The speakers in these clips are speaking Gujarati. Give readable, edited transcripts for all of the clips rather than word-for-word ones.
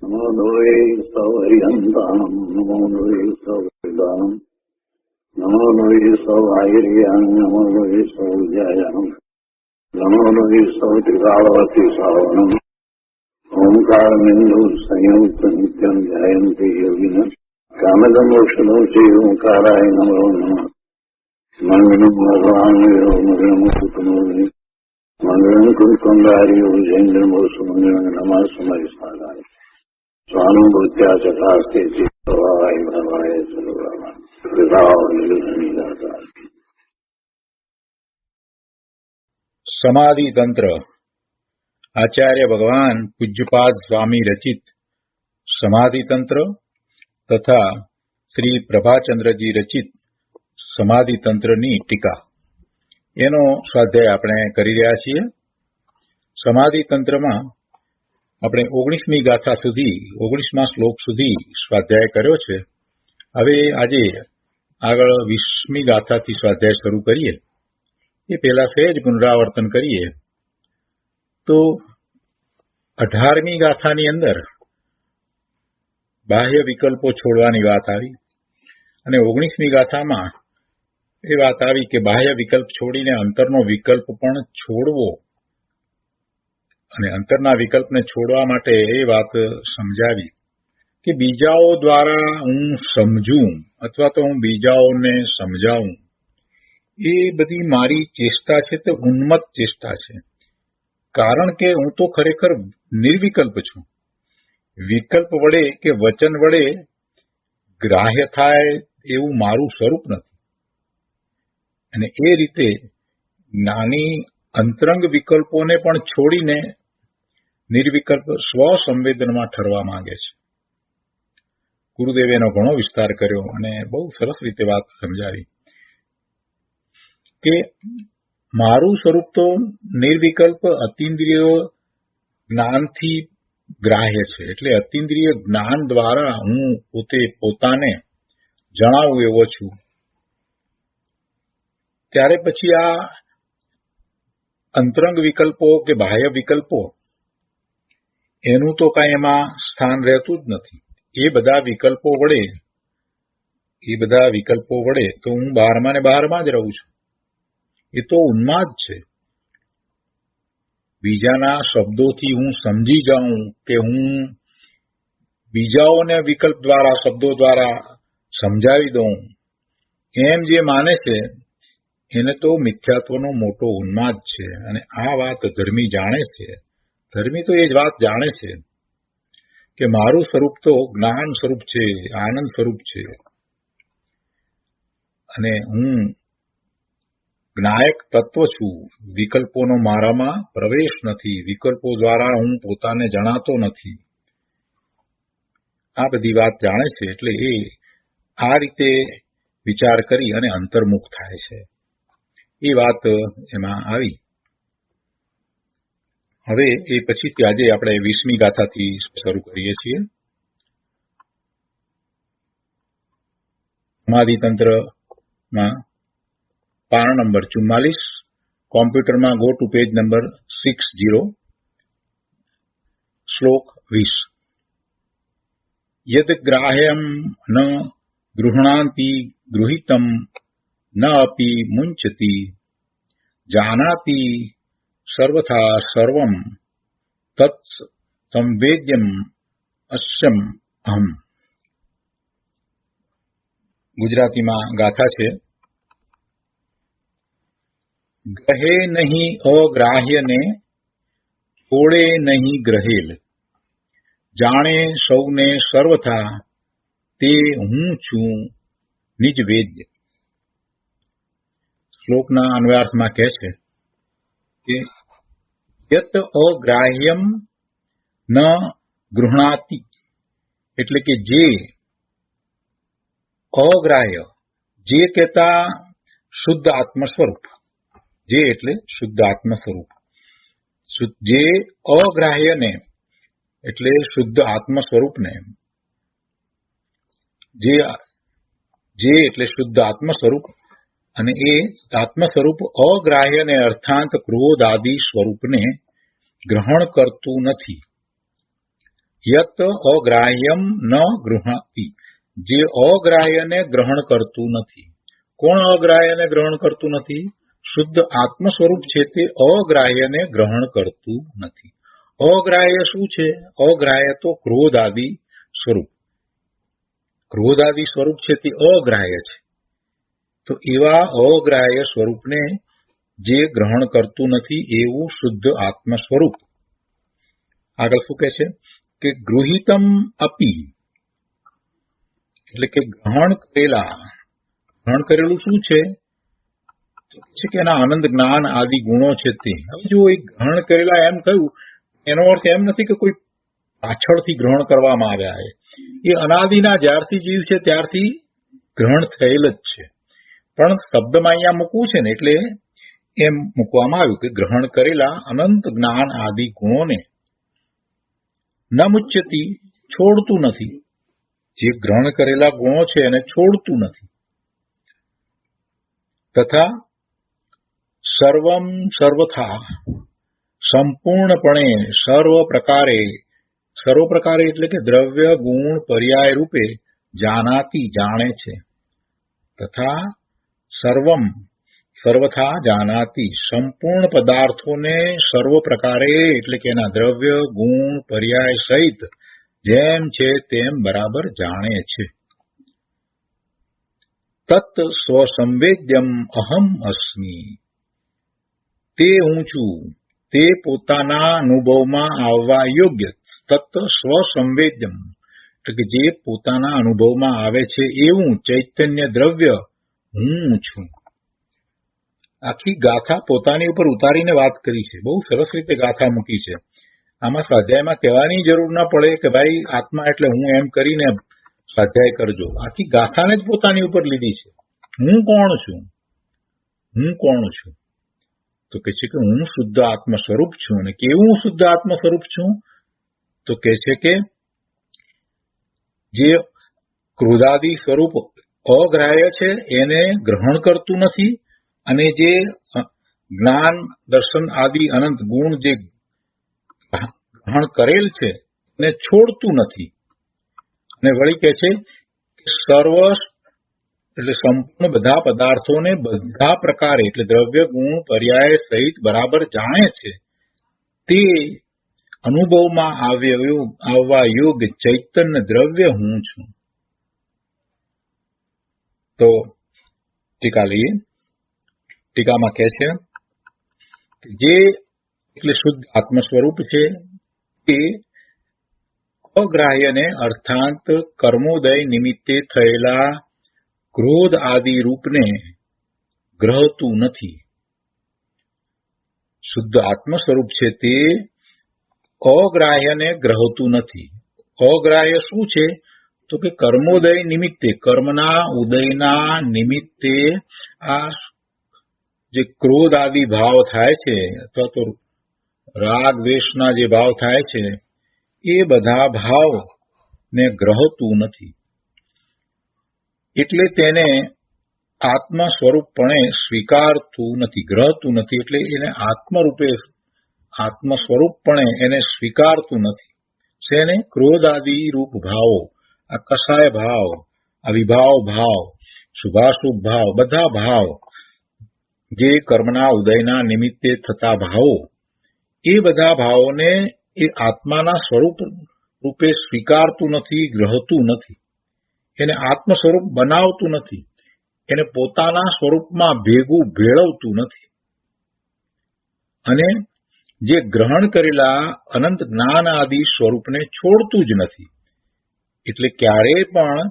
નમો લોહે સૌર્યંતામ નમો લોહે સૌર્યદામ નમો લોહે સૌર્યામ નમો લોહે સૌર્યામ નમો લોહે સૌત્રિકાળવતી સાવનમ ઓમકાર બિંદુ સંયુક્ત નિત્યમ જયંતિ યોગિન કામદમ મોક્ષદો શ્રી ઓંકારાય નમો નમઃ મંગલમ ભગવાન મંગલમ કુટુંબી મંગલમ કુંડારી જૈન્દ્રમોસ મંગલમ નમઃ સમય સારાય સ્વાનુભૂત્યા ચકાસ્તે ચિત્તવાય ભવાય સર્વમાં સમાધિ તંત્ર આચાર્ય ભગવાન પૂજ્યપાદ સ્વામી રચિત સમાધિ તંત્ર તથા શ્રી પ્રભાચંદ્રજી રચિત સમાધિ તંત્રની ટીકા એનો સ્વાધ્યાય આપણે કરી રહ્યા છીએ. સમાધિ તંત્રમાં આપણે 19મી ગાથા સુધી 19મા શ્લોક સુધી સ્વાધ્યાય કર્યો છે. હવે આજે આગળ 20મી ગાથાથી સ્વાધ્યાય શરૂ કરીએ. એ પહેલા સહેજ પુનરાવર્તન કરીએ તો 18મી ગાથાની અંદર બાહ્ય વિકલ્પો છોડવાની વાત આવી અને 19મી ગાથામાં એ વાત આવી કે બાહ્ય વિકલ્પ છોડીને અંતરનો વિકલ્પ પણ છોડવો અને અંતરના વિકલ્પને છોડવા માટે એ વાત સમજાવી કે બીજાઓ દ્વારા હું સમજું અથવા તો હું બીજાઓને સમજાવું, એ બધી મારી ચેષ્ટા છે તે ઉન્મત્ત ચેષ્ટા છે. કારણ કે હું તો ખરેખર નિર્વિકલ્પ છું. વિકલ્પ વડે કે વચન વડે ગ્રાહ્ય થાય એવું મારું સ્વરૂપ નથી. અને એ રીતે જ્ઞાની અંતરંગ વિકલ્પોને પણ છોડીને નિર્વિકલ્પ સ્વસંવેદનમાં ઠરવા માંગે છે. ગુરુદેવે એનો ઘણો વિસ્તાર કર્યો અને બહુ સરસ રીતે વાત સમજાવી કે મારું સ્વરૂપ તો નિર્વિકલ્પ અતિન્દ્રિય જ્ઞાનથી ગ્રાહ્ય છે. એટલે અતિન્દ્રિય જ્ઞાન દ્વારા હું પોતાને જણાવું એવો છું. ત્યારે પછી આ અંતરંગ વિકલ્પો કે બાહ્ય વિકલ્પો એનું તો કાંઈ એમાં સ્થાન રહેતું જ નથી. એ બધા વિકલ્પો વડે તો હું બહારમાં ને બહારમાં જ રહું છું. એ તો ઉન્માદ છે. બીજાના શબ્દોથી હું સમજી જાઉં કે હું બીજાઓને વિકલ્પ દ્વારા શબ્દો દ્વારા સમજાવી દઉં એમ જે માને છે એને તો મિથ્યાત્વનો મોટો ઉન્માદ છે. અને આ વાત ધર્મી જાણે છે. ધર્મી તો એ જ વાત જાણે છે કે મારું સ્વરૂપ તો જ્ઞાન સ્વરૂપ છે, આનંદ સ્વરૂપ છે અને હું જ્ઞાયક તત્વ છું. વિકલ્પોનો મારામાં પ્રવેશ નથી. વિકલ્પો દ્વારા હું પોતાને જણાતો નથી. આ બધી વાત જાણે છે. એટલે એ આ રીતે વિચાર કરી અને અંતર્મુખ થાય છે. એ વાત એમાં આવી. હવે એ પછીથી આજે આપણે 20મી ગાથાથી શરૂ કરીએ છીએ. સમાધિ તંત્રમાં પાન નંબર 44, કોમ્પ્યુટરમાં ગો ટુ પેજ નંબર 60, શ્લોક 20. યદ ગ્રાહ્યમ ન ગૃહણાતિ ગૃહિતમ ન અપી મુંચતી જાનાતિ સર્વથા સર્વમ તત્ સંવેદ્યમ અસ્યમ અહમ. ગુજરાતીમાં ગાથા છે. ગ્રહે નહીં અગ્રાહ્યને છોડે નહીં ગ્रहेલ, જાણે સૌને સર્વથા તે હું છું નિજ વેદ્ય. શ્લોકના અન્વયાર્થમાં કહે છે કે યત અગ્રાહ્યમ ન ગૃહણાતિ, એટલે કે જે અગ્રાહ્ય, જે કહેતા શુદ્ધ આત્મ સ્વરૂપ, જે એટલે શુદ્ધ આત્મ સ્વરૂપ, જે અગ્રાહ્યને એટલે શુદ્ધ આત્મ સ્વરૂપને, જે એટલે શુદ્ધ આત્મ સ્વરૂપ અને એ આત્મ સ્વરૂપ અગ્રાહ્યને અર્થાંત ક્રોધ આદિ સ્વરૂપને ગ્રહણ કરતું નથી. યત અગ્રાહ્યમ ન ગૃહાતિ, જે અગ્રાહ્યને ગ્રહણ કરતું નથી. કોણ અગ્રાહ્યને ગ્રહણ કરતું નથી? શુદ્ધ આત્મ સ્વરૂપ છે તે અગ્રાહ્યને ગ્રહણ કરતું નથી. અગ્રાહ્ય શું છે? અગ્રાહ્ય તો ક્રોધ આદિ સ્વરૂપ. ક્રોધ આદિ સ્વરૂપ છે તે અગ્રાહ્ય છે. તો એવા અગ્રાહ્ય સ્વરૂપને જે ગ્રહણ કરતું નથી એવું શુદ્ધ આત્મ સ્વરૂપ. આગળ શું કહે છે કે ગૃહિતમ અપી, એટલે કે ગ્રહણ કરેલું શું છે? છે કે એના આનંદ જ્ઞાન આદિ ગુણો છે તે. હવે જો એ ગ્રહણ કરેલા એમ કહ્યું, એનો અર્થ એમ નથી કે કોઈ પાછળથી ગ્રહણ કરવામાં આવ્યા છે. એ અનાદિના જ્યારથી જીવ છે ત્યારથી ગ્રહણ થયેલ જ છે. પણ શબ્દમાં અહીંયા મૂકવું છે ને એટલે એમ મૂકવામાં આવ્યું કે ગ્રહણ કરેલા અનંત જ્ઞાન આદિ ગુણોને ન મુચ્યતી, છોડતું નથી. જે ગ્રહણ કરેલા ગુણો છે એને છોડતું નથી. તથા સર્વમ સર્વથા, સંપૂર્ણપણે, સર્વ પ્રકારે એટલે કે દ્રવ્ય ગુણ પર્યાય રૂપે જાનાતી, જાણે છે. તથા સર્વમ સર્વથા જાનાતી, સંપૂર્ણ પદાર્થોને સર્વ પ્રકારે એટલે કે એના દ્રવ્ય ગુણ પર્યાય સહિત જેમ છે તેમ બરાબર જાણે છે. તત્ સ્વસંવેદ્યમ અહમ અસ્મિ, તે હું છું, તે પોતાના અનુભવમાં આવવા યોગ્ય. તત્ સ્વસંવેદ્યમ એટલે કે જે પોતાના અનુભવમાં આવે છે એવું ચૈતન્ય દ્રવ્ય હું છું. આખી ગાથા પોતાની ઉપર ઉતારીને વાત કરી છે. બહુ સરસ રીતે ગાથા મૂકી છે. આમાં સ્વાધ્યાયમાં કહેવાની જરૂર ન પડે કે ભાઈ આત્મા એટલે હું એમ કરીને સ્વાધ્યાય કરજો. આખી ગાથાને જ પોતાની ઉપર લીધી છે. હું કોણ છું? તો કહે છે કે હું શુદ્ધ આત્મ સ્વરૂપ છું. અને કેવું શુદ્ધ આત્મ સ્વરૂપ છું? તો કહે છે કે જે ક્રોધાદિ સ્વરૂપ અગ્રાહ્ય છે એને ગ્રહણ કરતું નથી, અને જે જ્ઞાન દર્શન આદિ અનંત ગુણ જે ગ્રહણ કરેલ છે એને છોડતું નથી. અને વળી કહે છે કે સર્વ એટલે સંપૂર્ણ બધા પદાર્થોને બધા પ્રકારે એટલે દ્રવ્ય ગુણ પર્યાય સહિત બરાબર જાણે છે. તે અનુભવમાં આવવા યોગ્ય ચૈતન્ય દ્રવ્ય હું છું. તો ટીકા લઈએ. ટીકામાં કહે છે જે એટલે શુદ્ધ આત્મ સ્વરૂપ છે તે અગ્રાહ્યને અર્થાંત કર્મોદય નિમિત્તે થયેલા ક્રોધ આદિ રૂપને ગ્રહતું નથી. શુદ્ધ આત્મ સ્વરૂપ છે તે અગ્રાહ્યને ગ્રહતું નથી. અગ્રાહ્ય શું છે? તો કે કર્મોદય નિમિત્તે, કર્મના ઉદયના નિમિત્તે આ જે ક્રોધ આદિ ભાવ થાય છે અથવા તો રાગ દ્વેષના જે ભાવ થાય છે એ બધા ભાવને ગ્રહતું નથી. એટલે તેને આત્મ સ્વરૂપપણે સ્વીકારતું નથી, ગ્રહતું નથી. એટલે એને આત્મરૂપે આત્મ સ્વરૂપપણે એને સ્વીકારતું નથી. શેને? ક્રોધ આદિ રૂપ ભાવો, આ કસાય ભાવ, આ વિભાવ ભાવ, શુભાશુભ ભાવ, બધા ભાવ જે કર્મના ઉદયના નિમિત્તે થતા ભાવો, એ બધા ભાવોને એ આત્માના સ્વરૂપ રૂપે સ્વીકારતું નથી, ગ્રહતું નથી. એને આત્મ સ્વરૂપ બનાવતું નથી. એને પોતાના સ્વરૂપમાં ભેગું ભેળવતું નથી. અને જે ગ્રહણ કરેલા અનંત જ્ઞાન આદિ સ્વરૂપને છોડતું જ નથી. એટલે ક્યારેય પણ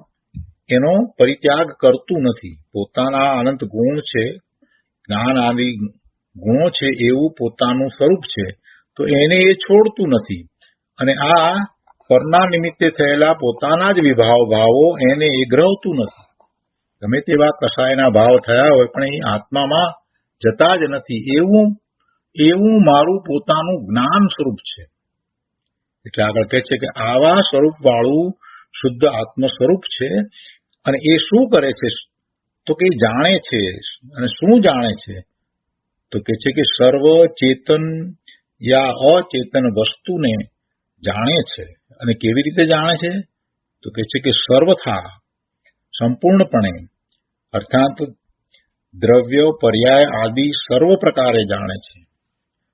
એનો પરિત્યાગ કરતું નથી. પોતાના અનંત ગુણ છે, જ્ઞાન આદિ ગુણો છે એવું પોતાનું સ્વરૂપ છે, તો એને એ છોડતું નથી. અને આ પરના નિમિત્તે થયેલા પોતાના જ વિભાવ ભાવો એને એ ગ્રહતું નથી. ગમે તેવા કસાયના ભાવ થયા હોય પણ એ આત્મામાં જતા જ નથી. એવું મારું પોતાનું જ્ઞાન સ્વરૂપ છે. એટલે આગળ કહે છે કે આવા સ્વરૂપ વાળું શુદ્ધ આત્મ સ્વરૂપ છે. અને એ શું કરે છે? તો કે જાણે છે. અને શું જાણે છે? તો કે છે કે સર્વ ચેતન યા અચેતન વસ્તુને જાણે છે. અને કેવી રીતે જાણે છે? તો કહે છે કે સર્વથા, સંપૂર્ણપણે, અર્થાત દ્રવ્ય, પર્યાય આદિ સર્વ પ્રકારે જાણે છે.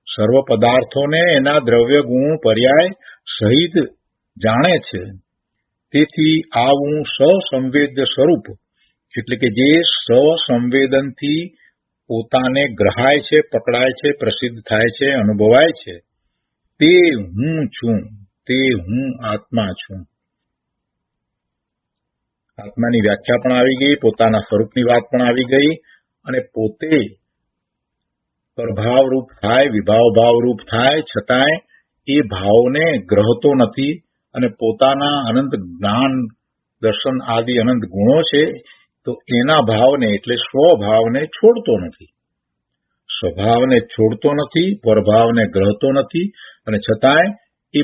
સર્વ પદાર્થોને એના દ્રવ્ય, ગુણ, પર્યાય સહિત જાણે છે. તેથી આવું સસંવેદ્ય સ્વરૂપ, એટલે કે જે સસંવેદનથી પોતાને ગ્રહાય છે, પકડાય છે, પ્રસિદ્ધ થાય છે, અનુભવાય છે, તે હું છું, તે હું આત્મા છું. આત્માની વ્યાખ્યા પણ આવી ગઈ, પોતાના સ્વરૂપની વાત પણ આવી ગઈ, અને પોતે પ્રભાવરૂપ થાય, વિભાવરૂપ થાય, છતાંય એ ભાવને ગ્રહતો નથી, અને પોતાના અનંત જ્ઞાન, દર્શન આદિ અનંત ગુણો છે, તો એના ભાવને એટલે સ્વભાવને છોડતો નથી. સ્વભાવને છોડતો નથી, પરભાવને ગ્રહતો નથી, અને છતાંય એ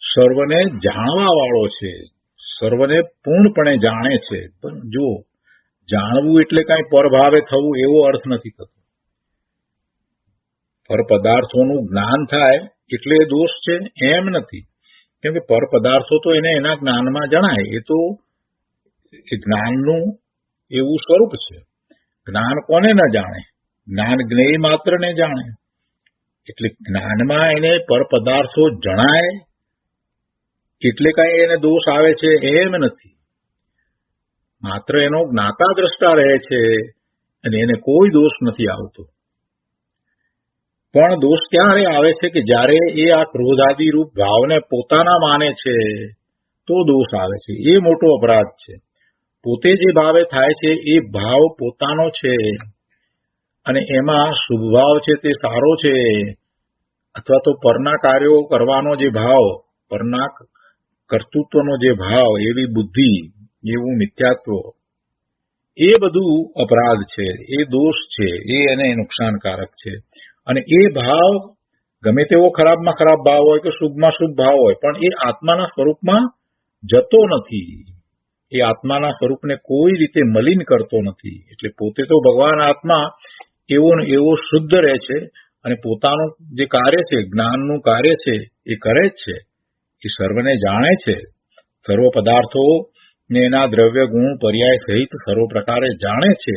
સર્વને જાણવા વાળો છે, સર્વને પૂર્ણપણે જાણે છે. પણ જો જાણવું એટલે કાંઈ પરભાવે થવું એવો અર્થ નથી થતો. પર પદાર્થોનું જ્ઞાન થાય એટલે દોષ છે એમ નથી, કેમ કે પર પદાર્થો તો એને એના જ્ઞાનમાં જણાય. એ તો એ જ્ઞાનનું એવું સ્વરૂપ છે. જ્ઞાન કોને ન જાણે? જ્ઞાન જ્ઞેય માત્રને જાણે. એટલે જ્ઞાનમાં એને પર પદાર્થો જણાય એટલે કઈ એને દોષ આવે છે એમ નથી. માત્ર એનો જ્ઞાતા દ્રષ્ટા રહે છે અને એને કોઈ દોષ નથી આવતો. પણ દોષ ક્યારે આવે છે કે જ્યારે એ આ ક્રોધાદિ રૂપ ભાવને પોતાના માને છે તો દોષ આવે છે. એ મોટો અપરાધ છે. પોતે જે ભાવે થાય છે એ ભાવ પોતાનો છે અને એમાં શુભ ભાવ છે તે સારો છે, અથવા તો પરના કાર્યો કરવાનો જે ભાવ, પરના કર્તૃત્વનો જે ભાવ, એવી બુદ્ધિ, એવું મિથ્યાત્વ, એ બધું અપરાધ છે, એ દોષ છે, એ એને નુકસાનકારક છે. અને એ ભાવ ગમે તેવો ખરાબમાં ખરાબ ભાવ હોય કે શુભમાં શુભ ભાવ હોય, પણ એ આત્માના સ્વરૂપમાં જતો નથી. એ આત્માના સ્વરૂપને કોઈ રીતે મલિન કરતો નથી. એટલે પોતે તો ભગવાન આત્મા એવો ને એવો શુદ્ધ રહે છે અને પોતાનું જે કાર્ય છે, જ્ઞાનનું કાર્ય છે, એ કરે જ છે. એ સર્વને જાણે છે. સર્વ પદાર્થો ને એના દ્રવ્ય, ગુણ, પર્યાય સહિત સર્વ પ્રકારે જાણે છે.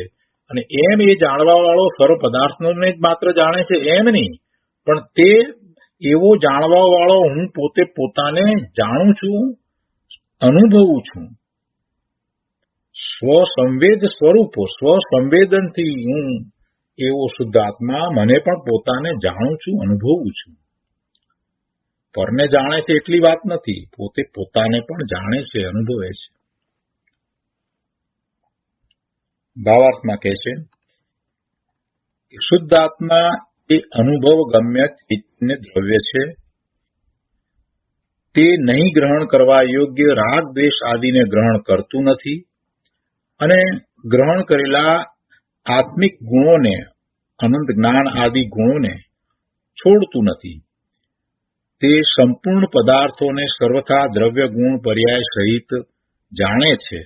અને એમ એ જાણવા વાળો સર્વ પદાર્થોને જ માત્ર જાણે છે એમ નહીં, પણ તે એવો જાણવા વાળો હું પોતે પોતાને જાણું છું, અનુભવું છું. સ્વસંવેદ સ્વરૂપો, સ્વસંવેદનથી હું એવો શુદ્ધ આત્મા મને પણ પોતાને જાણું છું, અનુભવું છું. પરને જાણે છે એટલી વાત નથી, પોતે પોતાને પણ જાણે છે, અનુભવે છે. ભાવાર્થમાં કહે છે કે શુદ્ધ આત્મા એ અનુભવ ગમ્ય ચૈતન્ય દ્રવ્ય છે. તે નહીં ગ્રહણ કરવા યોગ્ય રાગ, દ્વેષ આદિને ગ્રહણ કરતું નથી અને ગ્રહણ કરેલા આત્મિક ગુણોને, અનંત જ્ઞાન આદિ ગુણોને છોડતું નથી. તે સંપૂર્ણ પદાર્થોને સર્વથા દ્રવ્ય, ગુણ, પર્યાય સહિત જાણે છે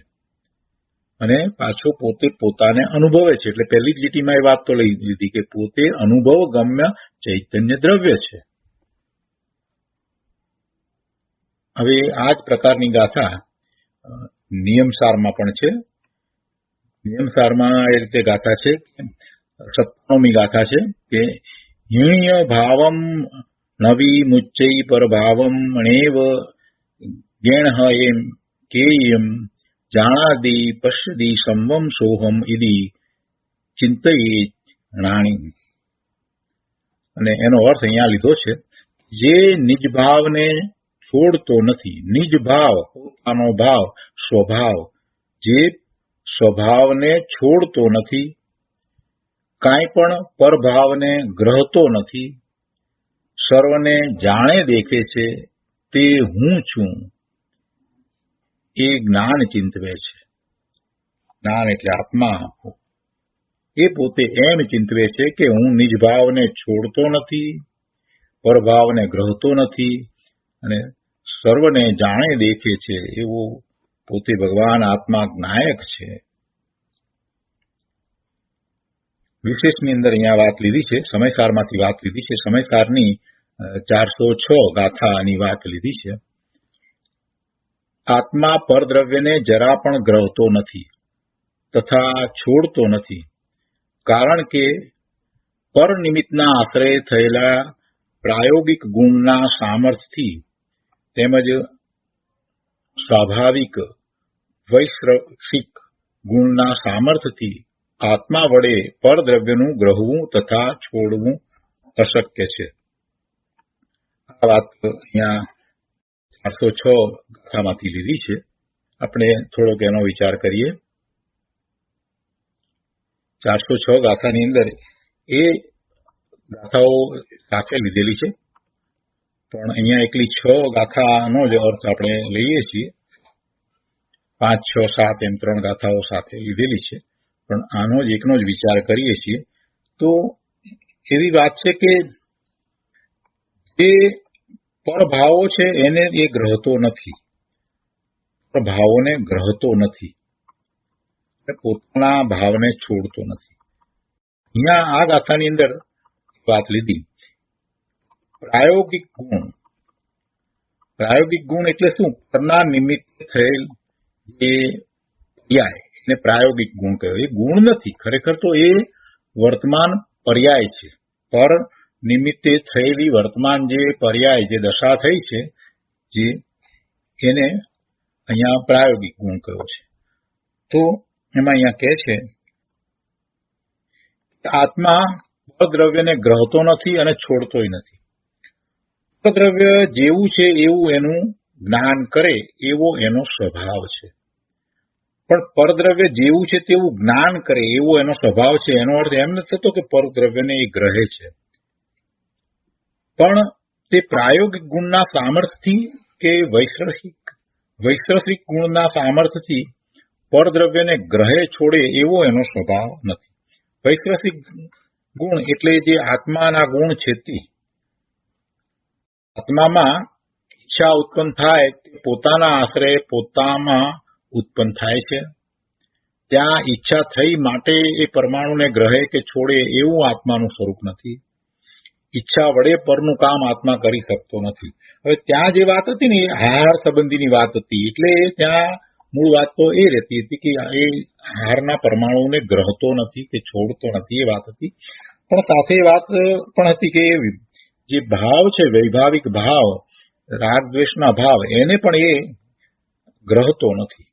અને પાછો પોતે પોતાને અનુભવે છે. એટલે પહેલી જ લીટીમાં એ વાત તો લઈ લીધી કે પોતે અનુભવ ગમ્ય ચૈતન્ય દ્રવ્ય છે. હવે આ જ પ્રકારની ગાથા નિયમસારમાં પણ છે. નિયમસારમાં એ રીતે ગાથા છે, 97મી ગાથા છે કે હિણ્ય ભાવમ નવી મુચ્ચૈ પરભાવમ ણેવ ગેણઃ એમ કેયમ જાણાદી પશ્યદી સંવમ સોહમ ઇદી ચિંતયે નાણી. અને એનો અર્થ અહીંયા લીધો છે, જે નિજ ભાવને છોડતો નથી. નિજ ભાવ, પોતાનો ભાવ, સ્વભાવ, જે સ્વભાવને છોડતો નથી, કાંઈ પણ પરભાવને ગ્રહતો નથી, સર્વને જાણે દેખે છે, તે હું છું, એ જ્ઞાન ચિંતવે છે. જ્ઞાન એટલે આત્મા. એ પોતે એમ ચિંતવે છે કે હું નિજ ભાવને છોડતો નથી, પરભાવને ગ્રહતો નથી અને સર્વને જાણે દેખે છે, એવો પોતે ભગવાન આત્મા જ્ઞાયક છે. વિશેષની અંદર અહીંયા વાત લીધી છે, સમયસારમાંથી વાત લીધી છે. સમયસારની 406 ગાથાની વાત લીધી છે. આત્મા પરદ્રવ્યને જરા પણ ગ્રહતો નથી તથા છોડતો નથી, કારણ કે પરનિમિત્તના આશ્રય થયેલા પ્રાયોગિક ગુણના સામર્થ્યથી તેમજ સ્વાભાવિક વૈશ્રવિક ગુણના સામર્થ્યથી આત્મા વડે પરદ્રવ્યનું ગ્રહવું તથા છોડવું અશક્ય છે. આ વાત અહીંયા 406 ગાથામાંથી લીધી છે. આપણે થોડોક એનો વિચાર કરીએ. 406 ગાથાની અંદર એ ગાથાઓ સાથે લીધેલી છે, પણ અહીંયા એકલી 6 ગાથાનો જ અર્થ આપણે લઈએ છીએ. 5, 6, 7 એમ 3 ગાથાઓ સાથે લીધેલી છે, પણ આનો જ એકનો જ વિચાર કરીએ છીએ. તો એવી વાત છે કે જે પરભાવો છે એને એ ગ્રહતો નથી, પરભાવોને ગ્રહતો નથી, પોતાના ભાવને છોડતો નથી. અહીંયા આ ગાથાની અંદર વાત લીધી પ્રાયોગિક ગુણ. પ્રાયોગિક ગુણ એટલે શું? પરના નિમિત્તે થયેલ જે પર્યાય એને પ્રાયોગિક ગુણ કહેવાય. એ ગુણ નથી, ખરેખર તો એ વર્તમાન પર્યાય છે. પર નિમિત્તે થયેલી વર્તમાન જે પર્યાય જે દશા થઈ છે, જે એને અહીંયા પ્રાયોગિક ગુણ કયો છે. તો એમાં અહીંયા કહે છે આત્મા પરદ્રવ્યને ગ્રહતો નથી અને છોડતોય નથી. પરદ્રવ્ય જેવું છે એવું એનું જ્ઞાન કરે એવો એનો સ્વભાવ છે. પણ પરદ્રવ્ય જેવું છે તેવું જ્ઞાન કરે એવો એનો સ્વભાવ છે. એનો અર્થ એમ નથી થતો કે પરદ્રવ્યને એ ગ્રહે છે, પણ તે પ્રાયોગિક ગુણના સામર્થ્યથી કે વૈશ્રસિક ગુણના સામર્થ્યથી પરદ્રવ્યને ગ્રહે છોડે એવો એનો સ્વભાવ નથી. વૈશ્રસિક ગુણ એટલે જે આત્માના ગુણ છે તે આત્મામાં ઈચ્છા ઉત્પન્ન થાય તે પોતાના આશ્રય પોતામાં ઉત્પન્ન થાય છે. ત્યાં ઈચ્છા થઈ માટે એ પરમાણુને ગ્રહે કે છોડે એવું આત્માનું સ્વરૂપ નથી. ઈચ્છા વડે પરનું કામ આત્મા કરી શકતો નથી. હવે ત્યાં જે વાત હતી ને એ આહાર સંબંધીની વાત હતી, એટલે ત્યાં મૂળ વાત તો એ રહેતી હતી કે એ આહારના પરમાણુને ગ્રહતો નથી કે છોડતો નથી, એ વાત હતી. પણ સાથે એ વાત પણ હતી કે જે ભાવ છે, વૈભાવિક ભાવ, રાગ દ્વેષના ભાવ, એને પણ એ ગ્રહતો નથી.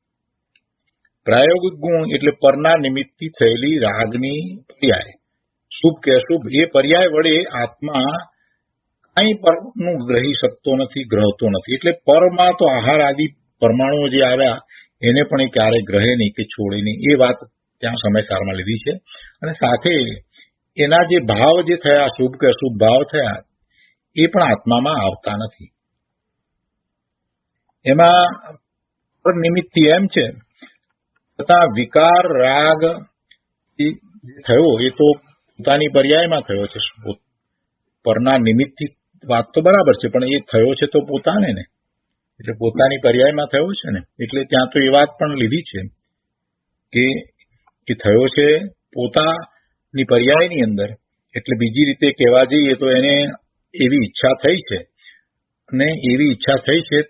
પ્રાયોગિક ગુણ એટલે પરના નિમિત્તથી થયેલી રાગની પર્યાય, શુભ કે અશુભ, એ પર્યાય વડે આત્મા કંઈ પરનું ગ્રહી શકતો નથી, ગ્રહતો નથી. એટલે પરમાં તો આહાર આદિ પરમાણુઓ જે આવ્યા એને પણ એ ક્યારેય ગ્રહે નહીં કે છોડે નહીં, એ વાત ત્યાં સમયસારમાં લીધી છે. અને સાથે એના જે ભાવ જે થયા, શુભ કે અશુભ ભાવ થયા, એ પણ આત્મામાં આવતા નથી. એમાં નિમિત્તથી એમ છે છતાં વિકાર રાગ થયો એ તો પોતાની પર્યાયમાં થયો છે. પરના નિમિત્તથી વાત તો બરાબર છે, પણ એ થયો છે તો પોતાને ને, એટલે પોતાની પર્યાયમાં થયો છે ને, એટલે ત્યાં તો એ વાત પણ લીધી છે કે થયો છે પોતાની પર્યાયની અંદર. એટલે બીજી રીતે કહેવા જઈએ તો એને એવી ઈચ્છા થઈ છે, અને એવી ઈચ્છા થઈ છે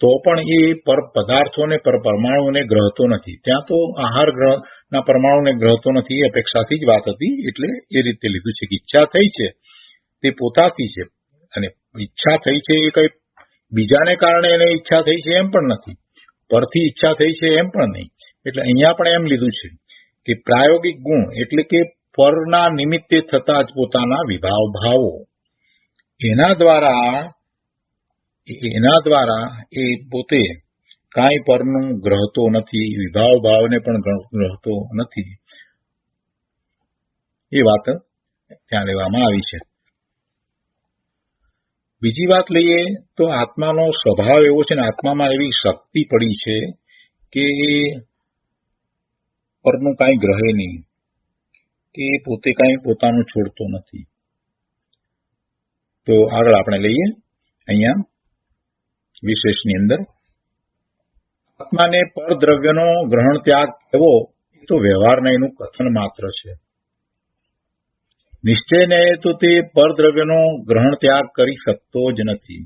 તો પણ એ પર પદાર્થોને પર પરમાણુઓને ગ્રહતો નથી. ત્યાં તો આહાર ગ્રહના પરમાણુને ગ્રહતો નથી, એ અપેક્ષાથી જ વાત હતી. એટલે એ રીતે લીધું છે કે ઈચ્છા થઈ છે તે પોતાથી છે, અને ઈચ્છા થઈ છે એ કઈ બીજાને કારણે એને ઈચ્છા થઈ છે એમ પણ નથી, પરથી ઈચ્છા થઈ છે એમ પણ નહીં. એટલે અહીંયા પણ એમ લીધું છે કે પ્રાયોગિક ગુણ એટલે કે પરના નિમિત્તે થતા જ પોતાના વિભાવ ભાવો, એના દ્વારા એ પોતે કાંઈ પરનું ગ્રહતો નથી, વિભાવ ભાવને પણ ગ્રહતો નથી. એ વાત ત્યાં લેવામાં આવી છે. બીજી વાત લઈએ તો આત્માનો સ્વભાવ એવો છે ને, આત્મામાં એવી શક્તિ પડી છે કે પરનું કાંઈ ગ્રહે નહીં, કે પોતે કાંઈ પોતાનું છોડતો નથી. તો આગળ આપણે લઈએ અહીંયા વિશેષની અંદર આત્માને પરદ્રવ્યનો ગ્રહણ ત્યાગ થવો એ તો વ્યવહારના એનું કથન માત્ર છે. નિશ્ચયને તો તે પરદ્રવ્યનો ગ્રહણ ત્યાગ કરી શકતો જ નથી.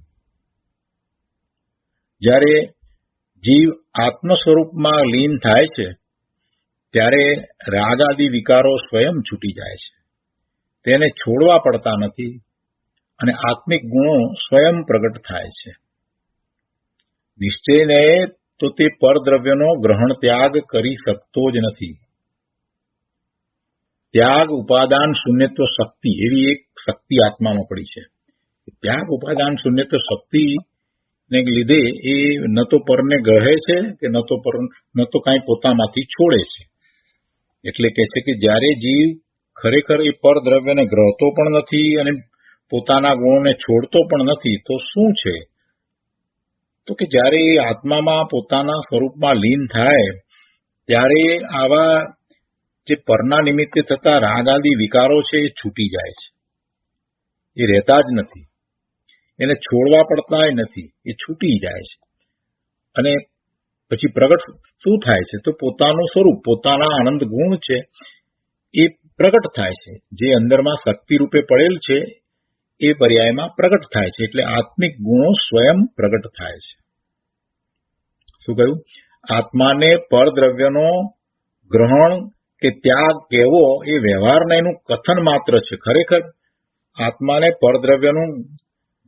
જ્યારે જીવ આત્મ સ્વરૂપમાં લીન થાય છે ત્યારે રાગ આદિ વિકારો સ્વયં છૂટી જાય છે. તેને છોડવા પડતા નથી અને આત્મિક ગુણો સ્વયં પ્રગટ થાય છે. નિશ્ચયને તો તે પરદ્રવ્યનો ગ્રહણ ત્યાગ કરી શકતો જ નથી. ત્યાગ ઉપાદાન શૂન્યત્વ શક્તિ એવી એક શક્તિ આત્મામાં પડી છે. ત્યાગ ઉપાદાન શૂન્યત્વ શક્તિને લીધે એ ન તો પરને ગ્રહે છે કે ન તો કાંઈ પોતામાંથી છોડે છે. એટલે કહે છે કે જ્યારે જીવ ખરેખર એ પરદ્રવ્યને ગ્રહતો પણ નથી અને પોતાના ગુણોને છોડતો પણ નથી, તો શું છે? તો કે જ્યારે એ આત્મામાં પોતાના સ્વરૂપમાં લીન થાય ત્યારે આવા જે પરના નિમિત્તે થતા રાગ આદિ વિકારો છે એ છૂટી જાય છે. એ રહેતા જ નથી, એને છોડવા પડતા નથી, એ છૂટી જાય છે. અને પછી પ્રગટ શું થાય છે? તો પોતાનું સ્વરૂપ, પોતાના આનંદ ગુણ છે એ પ્રગટ થાય છે. જે અંદરમાં શક્તિ રૂપે પડેલ છે એ પર્યાયમાં પ્રગટ થાય છે. એટલે આત્મિક ગુણો સ્વયં પ્રગટ થાય છે. શું કહ્યું? આત્માને પરદ્રવ્યનો ગ્રહણ કે ત્યાગ કહેવો એ વ્યવહારના એનું કથન માત્ર છે. ખરેખર આત્માને પરદ્રવ્યનું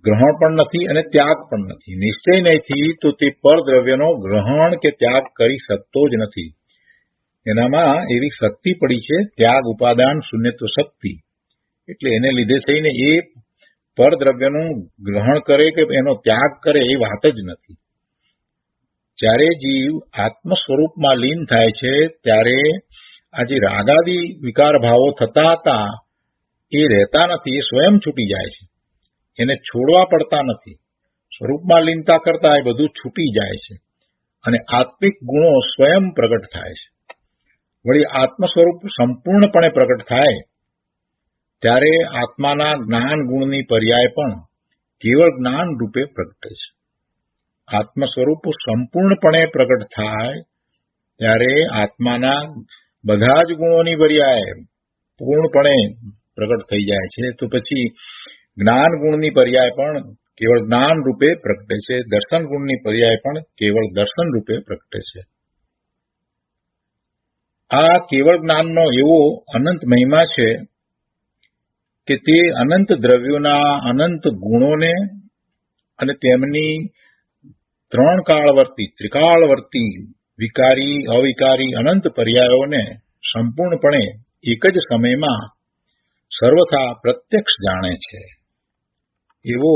ગ્રહણ પણ નથી અને ત્યાગ પણ નથી. નિશ્ચય નહીંથી તો તે પરદ્રવ્યનો ગ્રહણ કે ત્યાગ કરી શકતો જ નથી. એનામાં એવી શક્તિ પડી છે, ત્યાગ ઉપાદાન શૂન્યત્વ શક્તિ. એટલે એને લીધે થઈને એ પરદ્રવ્યનું ગ્રહણ કરે કે એનો ત્યાગ કરે એ વાત જ નથી. જ્યારે જીવ આત્મ સ્વરૂપમાં લીન થાય છે ત્યારે આ જે રાગાદી વિકાર ભાવો થતા હતા એ રહેતા નથી, એ સ્વયં છૂટી જાય છે. એને છોડવા પડતા નથી. સ્વરૂપમાં લીનતા કરતા એ બધું છૂટી જાય છે અને આત્મિક ગુણો સ્વયં પ્રગટ થાય છે. વળી આત્મ સ્વરૂપ સંપૂર્ણપણે પ્રગટ થાય ત્યારે આત્માના જ્ઞાન ગુણની પર્યાય પણ કેવળ જ્ઞાન રૂપે પ્રગટે છે. આત્મ સ્વરૂપ સંપૂર્ણપણે પ્રગટ થાય ત્યારે આત્માના બધા જ ગુણોની પર્યાય પૂર્ણપણે પ્રગટ થઈ જાય છે. તો પછી જ્ઞાન ગુણની પર્યાય પણ કેવળ જ્ઞાન રૂપે પ્રગટે છે. દર્શન ગુણની પર્યાય પણ કેવળ દર્શન રૂપે પ્રગટે છે. આ કેવળ જ્ઞાનનો એવો અનંત મહિમા છે કે તે અનંત દ્રવ્યોના અનંત ગુણોને અને તેમની ત્રણ કાળવર્તી, ત્રિકાળવર્તી, વિકારી, અવિકારી અનંત પર્યાયોને સંપૂર્ણપણે એક જ સમયમાં સર્વથા પ્રત્યક્ષ જાણે છે. એવો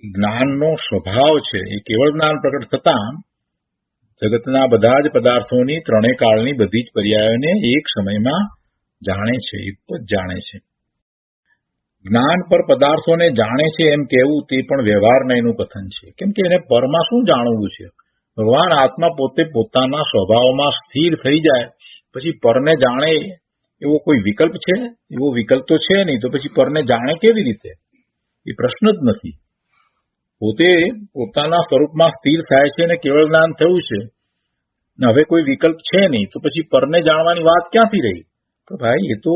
જ્ઞાનનો સ્વભાવ છે. એ કેવળ જ્ઞાન પ્રગટ થતાં જગતના બધા જ પદાર્થોની ત્રણેય કાળની બધી જ પર્યાયોને એક સમયમાં જાણે છે, એક જ જાણે છે. જ્ઞાન પર પદાર્થોને જાણે છે એમ કહેવું તે પણ વ્યવહારના એનું કથન છે. કેમ કે એને પરમાં શું જાણવું છે? ભગવાન આત્મા પોતે પોતાના સ્વભાવમાં સ્થિર થઈ જાય પછી પરને જાણે એવો કોઈ વિકલ્પ છે? એવો વિકલ્પ તો છે નહીં. તો પછી પરને જાણે કેવી રીતે? એ પ્રશ્ન જ નથી. પોતે પોતાના સ્વરૂપમાં સ્થિર થાય છે અને કેવળ જ્ઞાન થયું છે, હવે કોઈ વિકલ્પ છે નહીં, તો પછી પરને જાણવાની વાત ક્યાંથી રહી? તો ભાઈ એ તો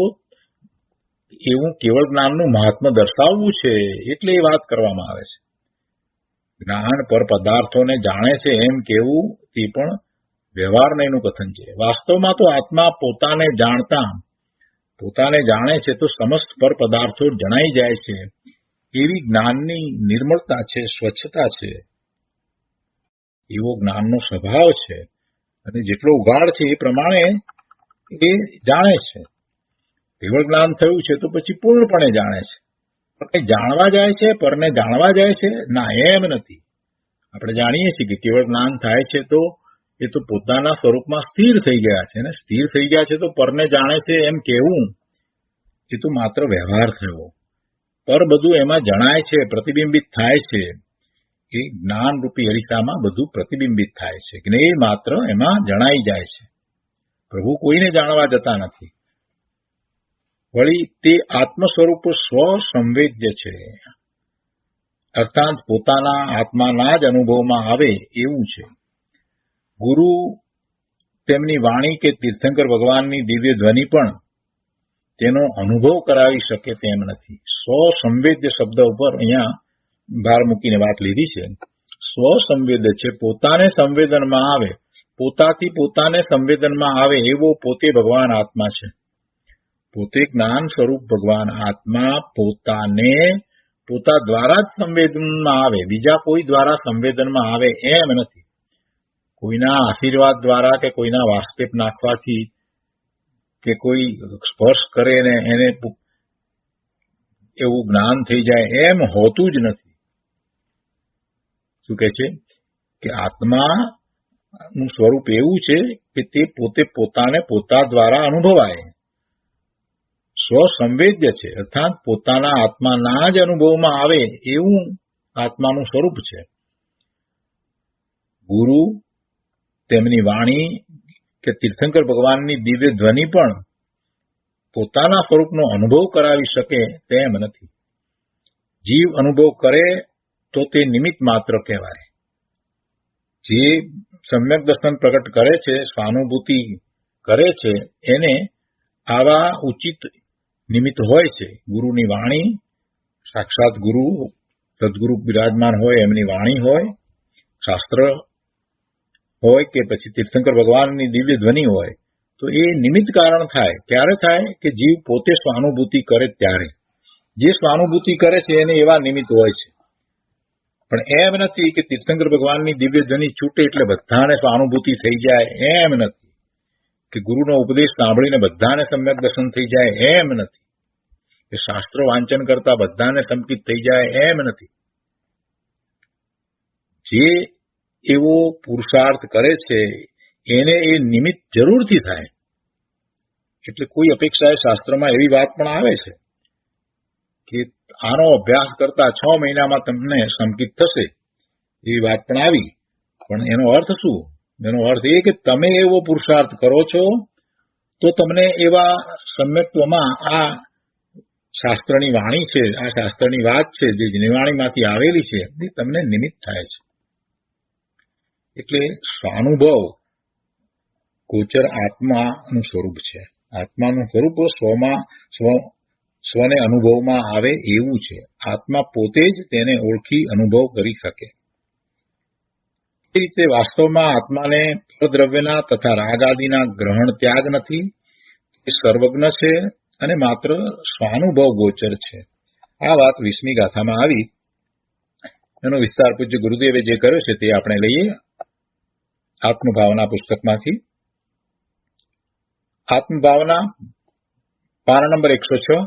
એવું કેવળ જ્ઞાનનું મહાત્મ્ય દર્શાવવું છે એટલે એ વાત કરવામાં આવે છે. જ્ઞાન પર પદાર્થોને જાણે છે એમ કેવું તે પણ વ્યવહારને એનું કથન છે. વાસ્તવમાં તો આત્મા પોતાને જાણે છે તો સમસ્ત પર પદાર્થો જણાઈ જાય છે. એવી જ્ઞાનની નિર્મળતા છે, સ્વચ્છતા છે, એવો જ્ઞાનનો સ્વભાવ છે. અને જેટલો ઉગાડ છે એ પ્રમાણે એ જાણે છે. કેવળ જ્ઞાન થયું છે તો પછી પૂર્ણપણે જાણે છે. પણ જાણવા જાય છે, પરને જાણવા જાય છે? ના, એમ નથી. આપણે જાણીએ છીએ કે કેવળ જ્ઞાન થાય છે તો એ તો પોતાના સ્વરૂપમાં સ્થિર થઈ ગયા છે ને. સ્થિર થઈ ગયા છે તો પરને જાણે છે એમ કહેવું એ તો માત્ર વ્યવહાર થયો. પર બધું એમાં જણાય છે, પ્રતિબિંબિત થાય છે. એ જ્ઞાનરૂપી અરીસામાં બધું પ્રતિબિંબિત થાય છે. જ્ઞેય માત્ર એમાં જણાઈ જાય છે. પ્રભુ કોઈને જાણવા જતા નથી. વળી તે આત્મ સ્વરૂપ સ્વસંવેદ્ય છે, અર્થાત પોતાના આત્માના જ અનુભવમાં આવે એવું છે. ગુરુ તેમની વાણી કે તીર્થંકર ભગવાનની દિવ્ય ધ્વનિ પણ તેનો અનુભવ કરાવી શકે તેમ નથી. સ્વસંવેદ્ય શબ્દ ઉપર અહીંયા ભાર મૂકીને વાત લીધી છે. સ્વસંવેદ્ય છે, પોતાને સંવેદનમાં આવે, પોતાથી પોતાને સંવેદનમાં આવે એવો પોતે ભગવાન આત્મા છે. પોતે જ્ઞાન સ્વરૂપ ભગવાન આત્મા પોતાને પોતા દ્વારા જ સંવેદનમાં આવે, બીજા કોઈ દ્વારા સંવેદનમાં આવે એમ નથી. કોઈના આશીર્વાદ દ્વારા કે કોઈના વાસ્કેપ નાખવાથી કે કોઈ સ્પર્શ કરે ને એને એવું જ્ઞાન થઈ જાય એમ હોતું જ નથી. શું કહે છે કે આત્માનું સ્વરૂપ એવું છે કે તે પોતે પોતાને પોતા દ્વારા અનુભવાય, સ્વસંવેદ્ય છે, અર્થાત પોતાના આત્માના જ અનુભવમાં આવે એવું આત્માનું સ્વરૂપ છે. ગુરુ, તેમની વાણી કે તીર્થંકર ભગવાનની દિવ્ય ધ્વનિ પણ પોતાના સ્વરૂપનો અનુભવ કરાવી શકે તેમ નથી. જીવ અનુભવ કરે તો તે નિમિત્ત માત્ર કહેવાય. જે સમ્યક દર્શન પ્રગટ કરે છે, સ્વાનુભૂતિ કરે છે, એને આવા ઉચિત નિમિત્ત હોય છે. ગુરુની વાણી, સાક્ષાત ગુરુ સદગુરુ બિરાજમાન હોય એમની વાણી હોય, શાસ્ત્ર હોય કે પછી તીર્થંકર ભગવાનની દિવ્ય ધ્વનિ હોય, તો એ નિમિત્ત કારણ થાય. ક્યારે થાય કે જીવ પોતે સ્વાનુભૂતિ કરે ત્યારે. જે સ્વાનુભૂતિ કરે છે એને એવા નિમિત્ત હોય છે. પણ એમ નથી કે તીર્થંકર ભગવાનની દિવ્ય ધ્વનિ છૂટે એટલે બધાને સ્વાનુભૂતિ થઈ જાય, એમ નથી. કે ગુરુનો ઉપદેશ સાંભળીને બધાને સમ્યક દર્શન થઈ જાય, એમ નથી. કે શાસ્ત્રો વાંચન કરતા બધાને સંકિત થઈ જાય, એમ નથી. જે એવો પુરુષાર્થ કરે છે એને એ નિમિત્ત જરૂરથી થાય. એટલે કોઈ અપેક્ષાએ શાસ્ત્રમાં એવી વાત પણ આવે છે કે આનો અભ્યાસ કરતા 6 મહિનામાં તમને સંકિત થશે, એવી વાત પણ આવી. પણ એનો અર્થ શું? એનો અર્થ એ કે તમે એવો પુરુષાર્થ કરો છો તો તમને એવા સમ્યક્ત્વમાં આ શાસ્ત્રની વાણી છે, આ શાસ્ત્રની વાત છે, જે નિવાણીમાંથી આવેલી છે, એ તમને નિમિત્ત થાય છે. એટલે સ્વાનુભવ ગોચર આત્માનું સ્વરૂપ છે. આત્માનું સ્વરૂપ સ્વને અનુભવમાં આવે એવું છે. આત્મા પોતે જ તેને ઓળખી અનુભવ કરી શકે. એ રીતે વાસ્તવમાં આત્માને પરદ્રવ્યના તથા રાગ આદિના ગ્રહણ ત્યાગ નથી. એ સર્વજ્ઞ છે અને માત્ર સ્વાનુભવ ગોચર છે. આ વાત 20મી ગાથામાં આવી. એનો વિસ્તાર પૂજ્ય ગુરુદેવે જે કર્યો છે તે આપણે લઈએ આત્મભાવના પુસ્તકમાંથી. આત્મભાવના પાના નંબર 106.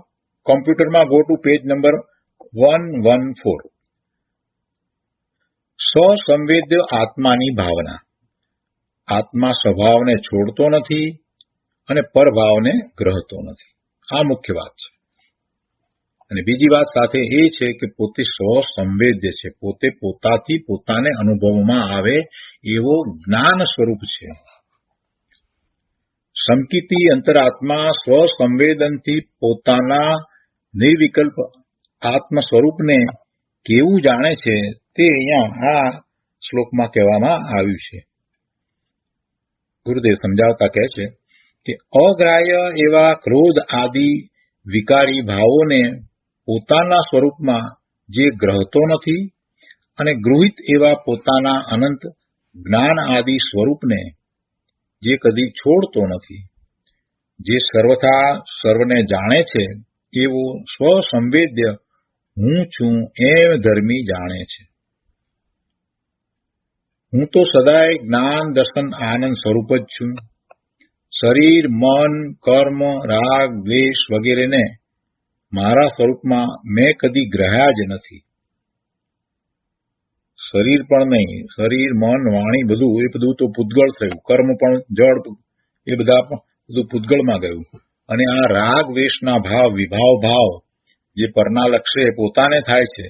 કોમ્પ્યુટરમાં ગો ટુ પેજ નંબર 114. સ્વસંવેદ્ય આત્માની ભાવના. આત્મા સ્વભાવને છોડતો નથી અને પરભાવને ગ્રહતો નથી. આ મુખ્ય વાત છે. અને બીજી વાત સાથે એ છે કે પોતે સ્વસંવેદ્ય છે, પોતે પોતાથી પોતાને અનુભવમાં આવે એવો જ્ઞાન સ્વરૂપ છે. સંકિતી અંતરાત્મા સ્વસંવેદનથી પોતાના નિર્વિકલ્પ આત્મ સ્વરૂપને કેવું જાણે છે તે અહીંયા આ શ્લોકમાં કહેવામાં આવ્યું છે. ગુરુદેવ સમજાવતા કહે છે કે અગ્રાહ્ય એવા ક્રોધ આદિ વિકારી ભાવોને પોતાના સ્વરૂપમાં જે ગ્રહતો નથી અને ગૃહિત એવા પોતાના અનંત જ્ઞાન આદિ સ્વરૂપને જે કદી છોડતો નથી, જે સર્વથા સર્વને જાણે છે એવો સ્વસંવેદ્ય હું છું એમ ધર્મી જાણે છે. હું તો સદાય જ્ઞાન દર્શન આનંદ સ્વરૂપ જ છું. શરીર, મન, કર્મ, રાગ, દ્વેષ વગેરેને મારા સ્વરૂપમાં મેં કદી ગ્રહ્યા જ નથી. શરીર પણ નહીં, શરીર, મન, વાણી બધું તો પૂતગળ થયું. કર્મ પણ જળ, એ બધું પૂતગળમાં ગયું. અને આ રાગ દ્વેષના ભાવ, વિભાવ ભાવ જે પરના લક્ષ્ય પોતાને થાય છે,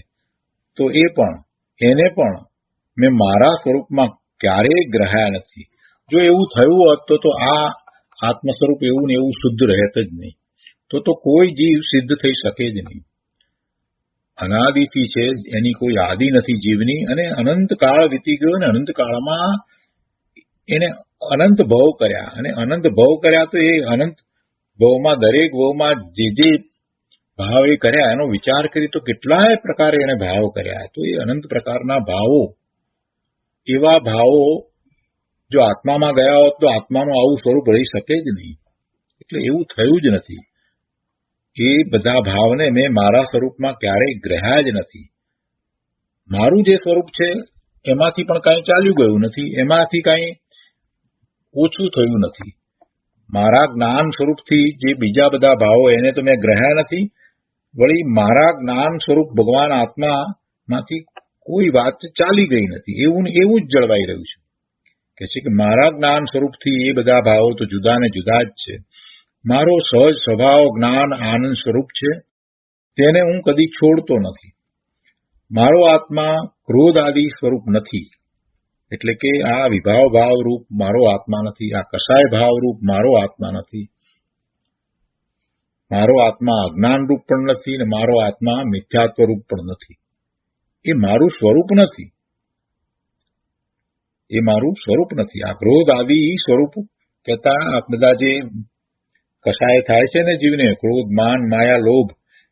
તો એને પણ મેં મારા સ્વરૂપમાં ક્યારેય ગ્રહ્યા નથી. જો એવું થયું હોત તો આ આત્મ સ્વરૂપ એવું ને એવું શુદ્ધ રહેત જ નહીં. તો કોઈ જીવ સિદ્ધ થઈ શકે જ નહીં. અનાદિથી છે, એની કોઈ આદિ નથી જીવની, અને અનંત કાળ વીતી ગયો અને અનંત કાળમાં એને અનંત ભવ કર્યા. અને અનંત ભવ કર્યા તો એ અનંત ભવમાં દરેક ભવમાં જે ભાવ એ કર્યા એનો વિચાર કરી તો કેટલાય પ્રકારે એને ભાવ કર્યા. તો એ અનંત પ્રકારના ભાવો એવા ભાવો જો આત્મામાં ગયા હોત તો આત્માનું આવું સ્વરૂપ રહી શકે જ નહીં. એટલે એવું થયું જ નથી. એ બધા ભાવને મેં મારા સ્વરૂપમાં ક્યારેય ગ્રહ્યા જ નથી. મારું જે સ્વરૂપ છે એમાંથી પણ કાંઈ ચાલ્યું ગયું નથી, એમાંથી કાંઈ ઓછું થયું નથી. મારા જ્ઞાન સ્વરૂપથી જે બીજા બધા ભાવો એને તો મેં ગ્રહ્યા નથી, વળી મારા જ્ઞાન સ્વરૂપ ભગવાન આત્મામાંથી કોઈ વાત ચાલી ગઈ નથી. એવું જ જળવાઈ રહ્યું છે કે મારા જ્ઞાન સ્વરૂપથી એ બધા ભાવો તો જુદા ને જુદા જ છે. મારો સહજ સ્વભાવ જ્ઞાન આનંદ સ્વરૂપ છે, તેને હું કદી છોડતો નથી. મારો આત્મા ક્રોધ આદિ સ્વરૂપ નથી, એટલે કે આ વિભાવ ભાવ રૂપ મારો આત્મા નથી, આ કસાય ભાવ રૂપ મારો આત્મા નથી. મારો આત્મા અજ્ઞાન રૂપ પણ નથી ને મારો આત્મા મિથ્યાત્વ રૂપ પણ નથી. એ મારું સ્વરૂપ નથી, એ મારું સ્વરૂપ નથી. આ ક્રોધ આદિ સ્વરૂપ કહેતા આ બધા જે કસાય થાય છે ને જીવને, ક્રોધ માન માયા લોભ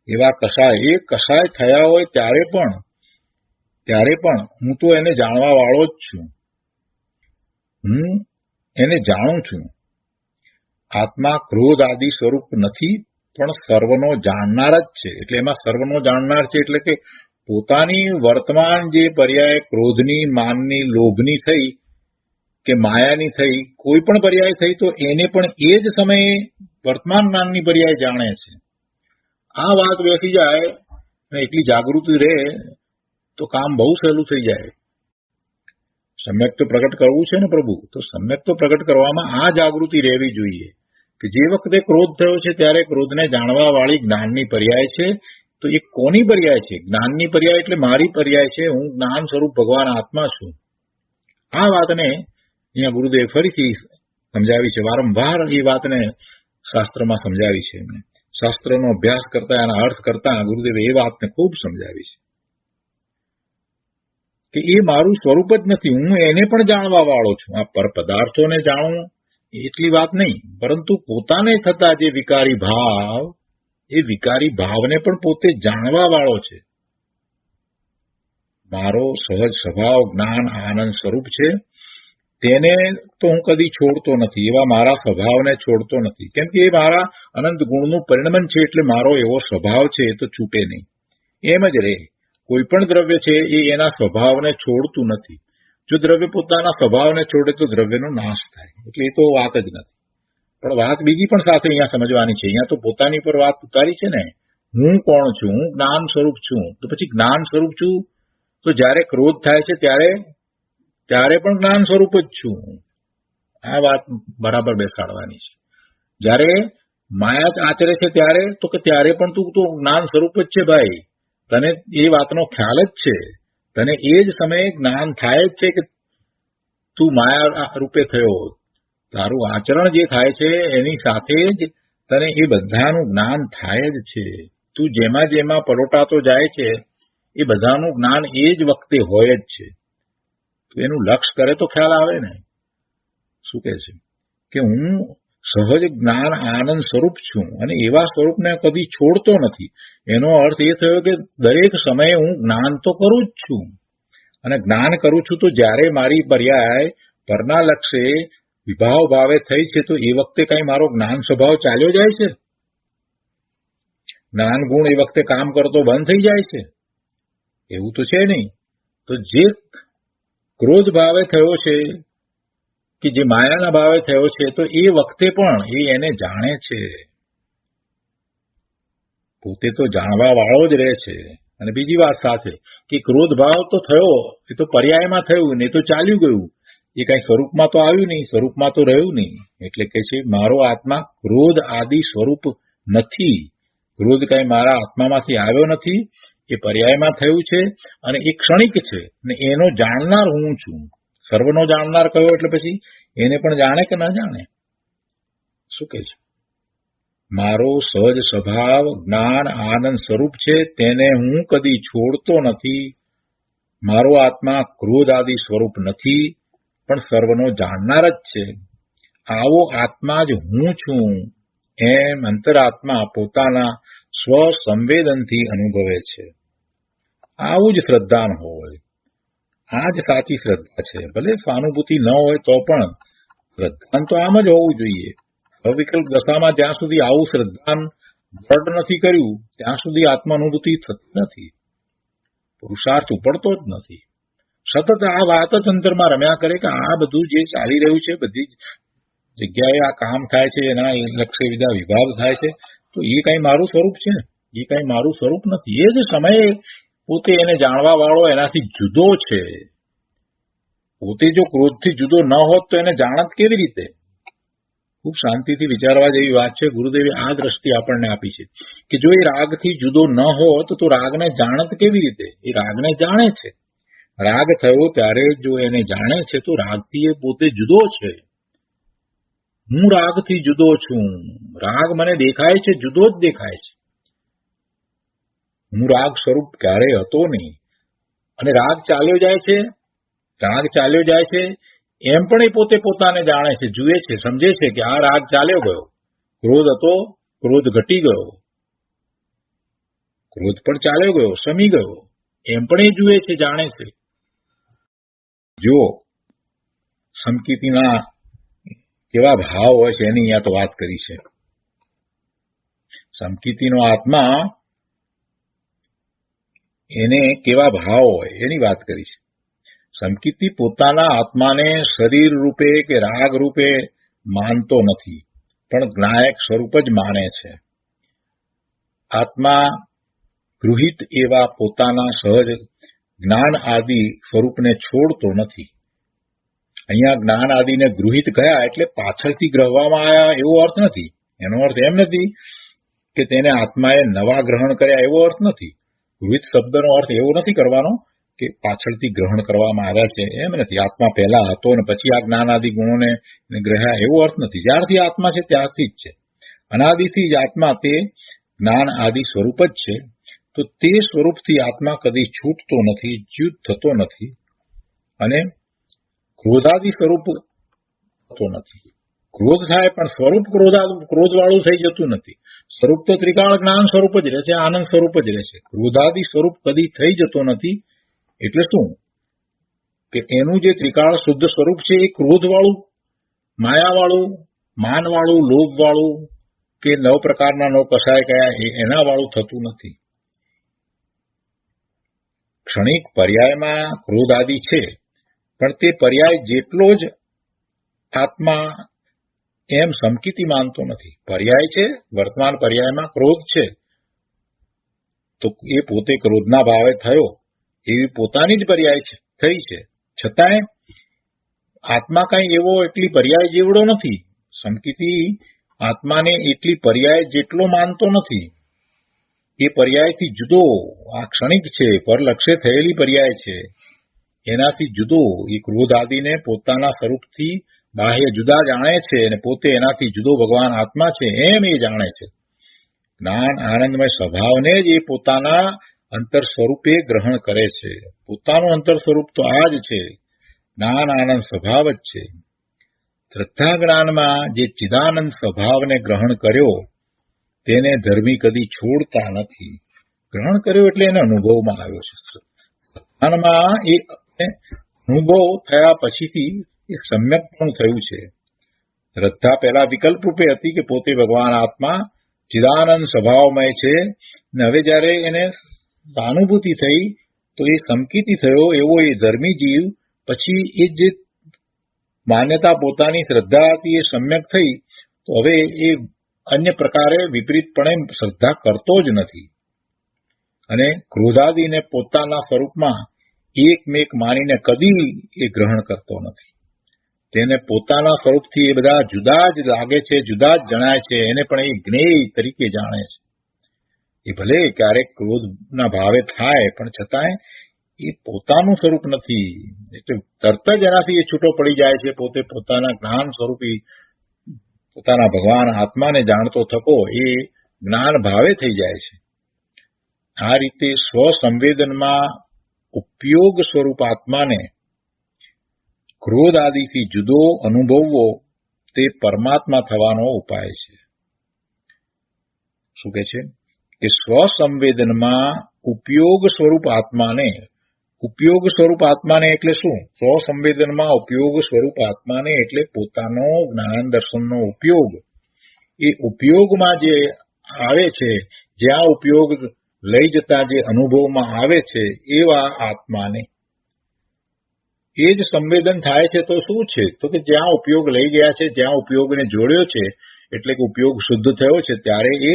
એવા કસાય, એ કસાય થયા હોય ત્યારે પણ હું તો એને જાણવા વાળો જ છું. હું એને જાણું છું. આત્મા ક્રોધ આદિ સ્વરૂપ નથી, પણ સર્વનો જાણનાર જ છે. એટલે એમાં સર્વનો જાણનાર છે એટલે કે પોતાની વર્તમાન જે પર્યાય ક્રોધની માનની લોભની થઈ કે માયાની થઈ, કોઈ પણ પર્યાય થઈ તો એને પણ એ જ સમયે વર્તમાન જ્ઞાનની પર્યાય જાણે છે. આ વાત બેસી જાય અને એટલી જાગૃતિ રહે તો કામ બહુ સહેલું થઈ જાય. સમ્યક તો પ્રગટ કરવું છે ને પ્રભુ, તો સમ્યક તો પ્રગટ કરવામાં આ જાગૃતિ રહેવી જોઈએ કે જે વખતે ક્રોધ થયો છે ત્યારે ક્રોધને જાણવા વાળી જ્ઞાનની પર્યાય છે. તો એ કોની પર્યાય છે? જ્ઞાનની પર્યાય એટલે મારી પર્યાય છે. હું જ્ઞાન સ્વરૂપ ભગવાન આત્મા છું. આ વાતને અહીંયા ગુરુદેવ ફરીથી સમજાવી છે. વારંવાર એ વાતને શાસ્ત્રમાં સમજાવી છે. એમણે શાસ્ત્રનો અભ્યાસ કરતા એના અર્થ કરતા ગુરુદેવે એ વાતને ખૂબ સમજાવી છે કે એ મારું સ્વરૂપ જ નથી. હું એને પણ જાણવા વાળો છું. આ પર પદાર્થોને જાણવું એટલી વાત નહીં, પરંતુ પોતાને થતા જે વિકારી ભાવ, એ વિકારી ભાવને પણ પોતે જાણવા વાળો છે. મારો સહજ સ્વભાવ જ્ઞાન આનંદ સ્વરૂપ છે, તેને તો હું કદી છોડતો નથી. એવા મારા સ્વભાવને છોડતો નથી, કેમ કે એ મારા અનંત ગુણનું પરિણમન છે. એટલે મારો એવો સ્વભાવ છે એ તો છૂટે નહીં, એમ જ રહે. કોઈ પણ દ્રવ્ય છે એ એના સ્વભાવને છોડતું નથી. જો દ્રવ્ય પોતાના સ્વભાવને છોડે તો દ્રવ્યનો નાશ થાય. એટલે એ તો વાત જ નથી. પણ વાત બીજી પણ સાથે અહીંયા સમજવાની છે. અહીંયા તો પોતાની પર વાત ઉતારી છે ને, હું કોણ છું? હું જ્ઞાન સ્વરૂપ છું. તો પછી જ્ઞાન સ્વરૂપ છું તો જ્યારે ક્રોધ થાય છે ત્યારે પણ જ્ઞાન સ્વરૂપ જ છું. આ વાત બરાબર બેસાડવાની છે. જ્યારે માયા આચરે છે ત્યારે પણ તું તો જ્ઞાન સ્વરૂપ જ છે ભાઈ. તને એ વાતનો ખ્યાલ જ છે. તને એ જ સમયે જ્ઞાન થાય જ છે કે તું માયા રૂપે થયો. તારું આચરણ જે થાય છે એની સાથે જ તને એ બધાનું જ્ઞાન થાય જ છે. તું જેમાં જેમાં પરોટાતો જાય છે એ બધાનું જ્ઞાન એ જ વખતે હોય જ છે. તું એનું લક્ષ કરે તો ખ્યાલ આવે ને. શું કહે છે કે હું સહજ જ્ઞાન આનંદ સ્વરૂપ છું અને એવા સ્વરૂપને કદી છોડતો નથી. એનો અર્થ એ થયો કે દરેક સમયે હું જ્ઞાન તો કરું જ છું, અને જ્ઞાન કરું છું તો જ્યારે મારી પર્યાય પરના લક્ષે વિભાવ ભાવે થઈ છે તો એ વખતે કઈ મારો જ્ઞાન સ્વભાવ ચાલ્યો જાય છે? જ્ઞાન ગુણ એ વખતે કામ કરતો બંધ થઈ જાય છે? એવું તો છે નહીં. તો જે ક્રોધ ભાવે થયો છે કે જે માયાના ભાવે થયો છે તો એ વખતે પણ એ એને જાણે છે. પોતે તો જાણવા વાળો જ રહે છે. અને બીજી વાત સાથે કે ક્રોધ ભાવ તો થયો, એ તો પર્યાયમાં થયું ને, એ તો ચાલ્યું ગયું. એ કઈ સ્વરૂપમાં તો આવ્યું નહીં, સ્વરૂપમાં તો રહ્યું નહીં. એટલે કે છે મારો આત્મા ક્રોધ આદિ સ્વરૂપ નથી. ક્રોધ કઈ મારા આત્મામાંથી આવ્યો નથી. એ પર્યાયમાં થયું છે અને એ ક્ષણિક છે ને એનો જાણનાર હું છું. સર્વનો જાણનાર કયો એટલે પછી એને પણ જાણે કે ના જાણે? શું કહે છે? મારો સહજ સ્વભાવ જ્ઞાન આનંદ સ્વરૂપ છે, તેને હું કદી છોડતો નથી. મારો આત્મા ક્રોધ આદિ સ્વરૂપ નથી, પણ સર્વનો જાણનાર જ છે. આવો આત્મા જ હું છું એમ અંતરાત્મા પોતાના સ્વસંવેદનથી અનુભવે છે. આવું જ શ્રદ્ધાન હોય. આ જ સાચી શ્રદ્ધા છે. ભલે સ્વાનુભૂતિ ન હોય તો પણ શ્રદ્ધાન તો આમ જ હોવું જોઈએ. અવિકલ્પ દશામાં જ્યાં સુધી આવું શ્રદ્ધાન દ્રઢ નથી કર્યું ત્યાં સુધી આત્માનુભૂતિ થતી નથી, પુરુષાર્થ ઉપડતો જ નથી. સતત આ વાત જ અંતરમાં રમ્યા કરે કે આ બધું જે ચાલી રહ્યું છે, બધી જગ્યાએ આ કામ થાય છે, એના લક્ષ્ય વિધા વિભાગ થાય છે, તો એ કઈ મારું સ્વરૂપ છે? એ કઈ મારું સ્વરૂપ નથી. એ જ સમયે પોતે એને જાણવા વાળો એનાથી જુદો છે. પોતે જો ક્રોધથી જુદો ન હોત તો એને જાણત કેવી રીતે? ખૂબ શાંતિથી વિચારવા જેવી વાત છે. ગુરુદેવે આ દ્રષ્ટિ આપણને આપી છે કે જો એ રાગથી જુદો ન હોત તો રાગને જાણત કેવી રીતે? એ રાગને જાણે છે. રાગ થયો ત્યારે જો એને જાણે છે તો રાગથી એ પોતે જુદો છે. હું રાગથી જુદો છું. રાગ મને દેખાય છે, જુદો જ દેખાય છે. હું રાગ સ્વરૂપ ક્યારેય હતો નહીં. અને રાગ ચાલ્યો જાય છે એમ પણ એ પોતે પોતાને જાણે છે, જુએ છે, સમજે છે કે આ રાગ ચાલ્યો ગયો. ક્રોધ હતો, ક્રોધ ઘટી ગયો. ક્રોધ પણ ચાલ્યો ગયો, શમી ગયો. એમ પણ એ જુએ છે, જાણે છે. જો સમકીર્તિના કેવા ભાવ હોય છે એની અહીંયા તો વાત કરી છે. સમકીર્તિનો આત્મા એને કેવા ભાવ હોય એની વાત કરી છે. સમકીર્તિ પોતાના આત્માને શરીર રૂપે કે રાગ રૂપે માનતો નથી, પણ જ્ઞાયક સ્વરૂપ જ માને છે. આત્મા ગૃહિત એવા પોતાના સહજ જ્ઞાન આદિ સ્વરૂપને છોડતો નથી. અહીંયા જ્ઞાન આદિને ગૃહિત ગયા એટલે પાછળથી ગ્રહવામાં આવ્યા એવો અર્થ નથી. એનો અર્થ એમ નથી કે તેને આત્માએ નવા ગ્રહણ કર્યા એવો અર્થ નથી. ગૃહિત શબ્દનો અર્થ એવો નથી કરવાનો કે પાછળથી ગ્રહણ કરવામાં આવ્યા છે, એમ નથી. આત્મા પહેલા હતો અને પછી આ જ્ઞાન આદિ ગુણોને ગ્રહ્યા એવો અર્થ નથી. જ્યારથી આત્મા છે ત્યારથી જ છે. અનાદિથી જ આત્મા તે જ્ઞાન આદિ સ્વરૂપ જ છે. તો તે સ્વરૂપથી આત્મા કદી છૂટતો નથી, ચ્યુત થતો નથી અને ક્રોધાદિ સ્વરૂપ થતો નથી. ક્રોધ થાય પણ સ્વરૂપ ક્રોધવાળું થઈ જતું નથી. સ્વરૂપ તો ત્રિકાળ જ્ઞાન સ્વરૂપ જ રહેશે, આનંદ સ્વરૂપ જ રહેશે. ક્રોધાદિ સ્વરૂપ કદી થઈ જતો નથી. એટલે શું કે એનું જે ત્રિકાળ શુદ્ધ સ્વરૂપ છે એ ક્રોધવાળું, માયાવાળું, માનવાળું, લોભવાળું કે નવ પ્રકારના નવ કસાય કયા એના વાળું થતું નથી. ક્ષણિક પર્યાયમાં ક્રોધ આદિ છે, પણ તે પર્યાય જેટલો જ આત્મા એમ સમકીર્તિ માનતો નથી. પર્યાય છે, વર્તમાન પર્યાયમાં ક્રોધ છે, તો એ પોતે ક્રોધના ભાવે થયો એવી પોતાની જ પર્યાય થઈ છે. છતાંય આત્મા કઈ એવો એટલી પર્યાય જેવડો નથી. સમકીર્તિ આત્માને એટલી પર્યાય જેટલો માનતો નથી. એ પર્યાયથી જુદો આ ક્ષણિક છે, પરલક્ષ્ય થયેલી પર્યાય છે, એનાથી જુદો એ ક્રોધ આદિને પોતાના સ્વરૂપથી બાહ્ય જુદા જાણે છે અને પોતે એનાથી જુદો ભગવાન આત્મા છે એમ એ જાણે છે. જ્ઞાન આનંદમય સ્વભાવને જ એ પોતાના અંતર સ્વરૂપે ગ્રહણ કરે છે. પોતાનું અંતર સ્વરૂપ તો આ જ છે, જ્ઞાન આનંદ સ્વભાવ જ છે. શ્રદ્ધા જ્ઞાનમાં જે ચિદાનંદ સ્વભાવને ગ્રહણ કર્યો તેને ધર્મી કદી છોડતા નથી. ગ્રહણ કર્યો એટલે એને અનુભવમાં આવ્યો છે. જ્ઞાનમાં એ અનુભવ થયા પછીથી એ સમ્યક પણ થયું છે. શ્રદ્ધા પહેલા વિકલ્પ રૂપે હતી કે પોતે ભગવાન આત્મા ચિદાનંદ સ્વભાવમય છે, ને હવે જયારે એને અનુભૂતિ થઈ તો એ સમકીર્તિ થયો એવો એ ધર્મી જીવ પછી એ જે માન્યતા પોતાની શ્રદ્ધા હતી એ સમ્યક થઈ તો હવે એ અન્ય પ્રકારે વિપરીતપણે શ્રદ્ધા કરતો જ નથી અને ક્રોધાદિને પોતાના સ્વરૂપમાં એકમેક માનીને કદી એ ગ્રહણ કરતો નથી. તેને પોતાના સ્વરૂપથી એ બધા જુદા જ લાગે છે, જુદા જ જણાય છે. એને પણ એ જ્ઞેય તરીકે જાણે છે. એ ભલે ક્યારેક ક્રોધના ભાવે થાય પણ છતાંય એ પોતાનું સ્વરૂપ નથી. એટલે તરત જ એનાથી એ છૂટો પડી જાય છે. પોતે પોતાના જ્ઞાન સ્વરૂપી પોતાના ભગવાન આત્માને જાણતો થકો એ જ્ઞાન ભાવે થઈ જાય છે. આ રીતે સ્વસંવેદનમાં ઉપયોગ સ્વરૂપ આત્માને ક્રોધ આદિથી જુદો અનુભવવો તે પરમાત્મા થવાનો ઉપાય છે. શું કહે છે કે સ્વસંવેદનમાં ઉપયોગ સ્વરૂપ આત્માને ઉપયોગ સ્વરૂપ આત્માને એટલે શું? સ્વસંવેદનમાં ઉપયોગ સ્વરૂપ આત્માને એટલે પોતાનો જ્ઞાન દર્શનનો ઉપયોગ. એ ઉપયોગમાં જે આવે છે, જ્યાં ઉપયોગ લઈ જતા જે અનુભવમાં આવે છે એવા આત્માને એ જ સંવેદન થાય છે. તો શું છે? તો કે જ્યાં ઉપયોગ લઈ ગયા છે, જ્યાં ઉપયોગને જોડ્યો છે, એટલે કે ઉપયોગ શુદ્ધ થયો છે, ત્યારે એ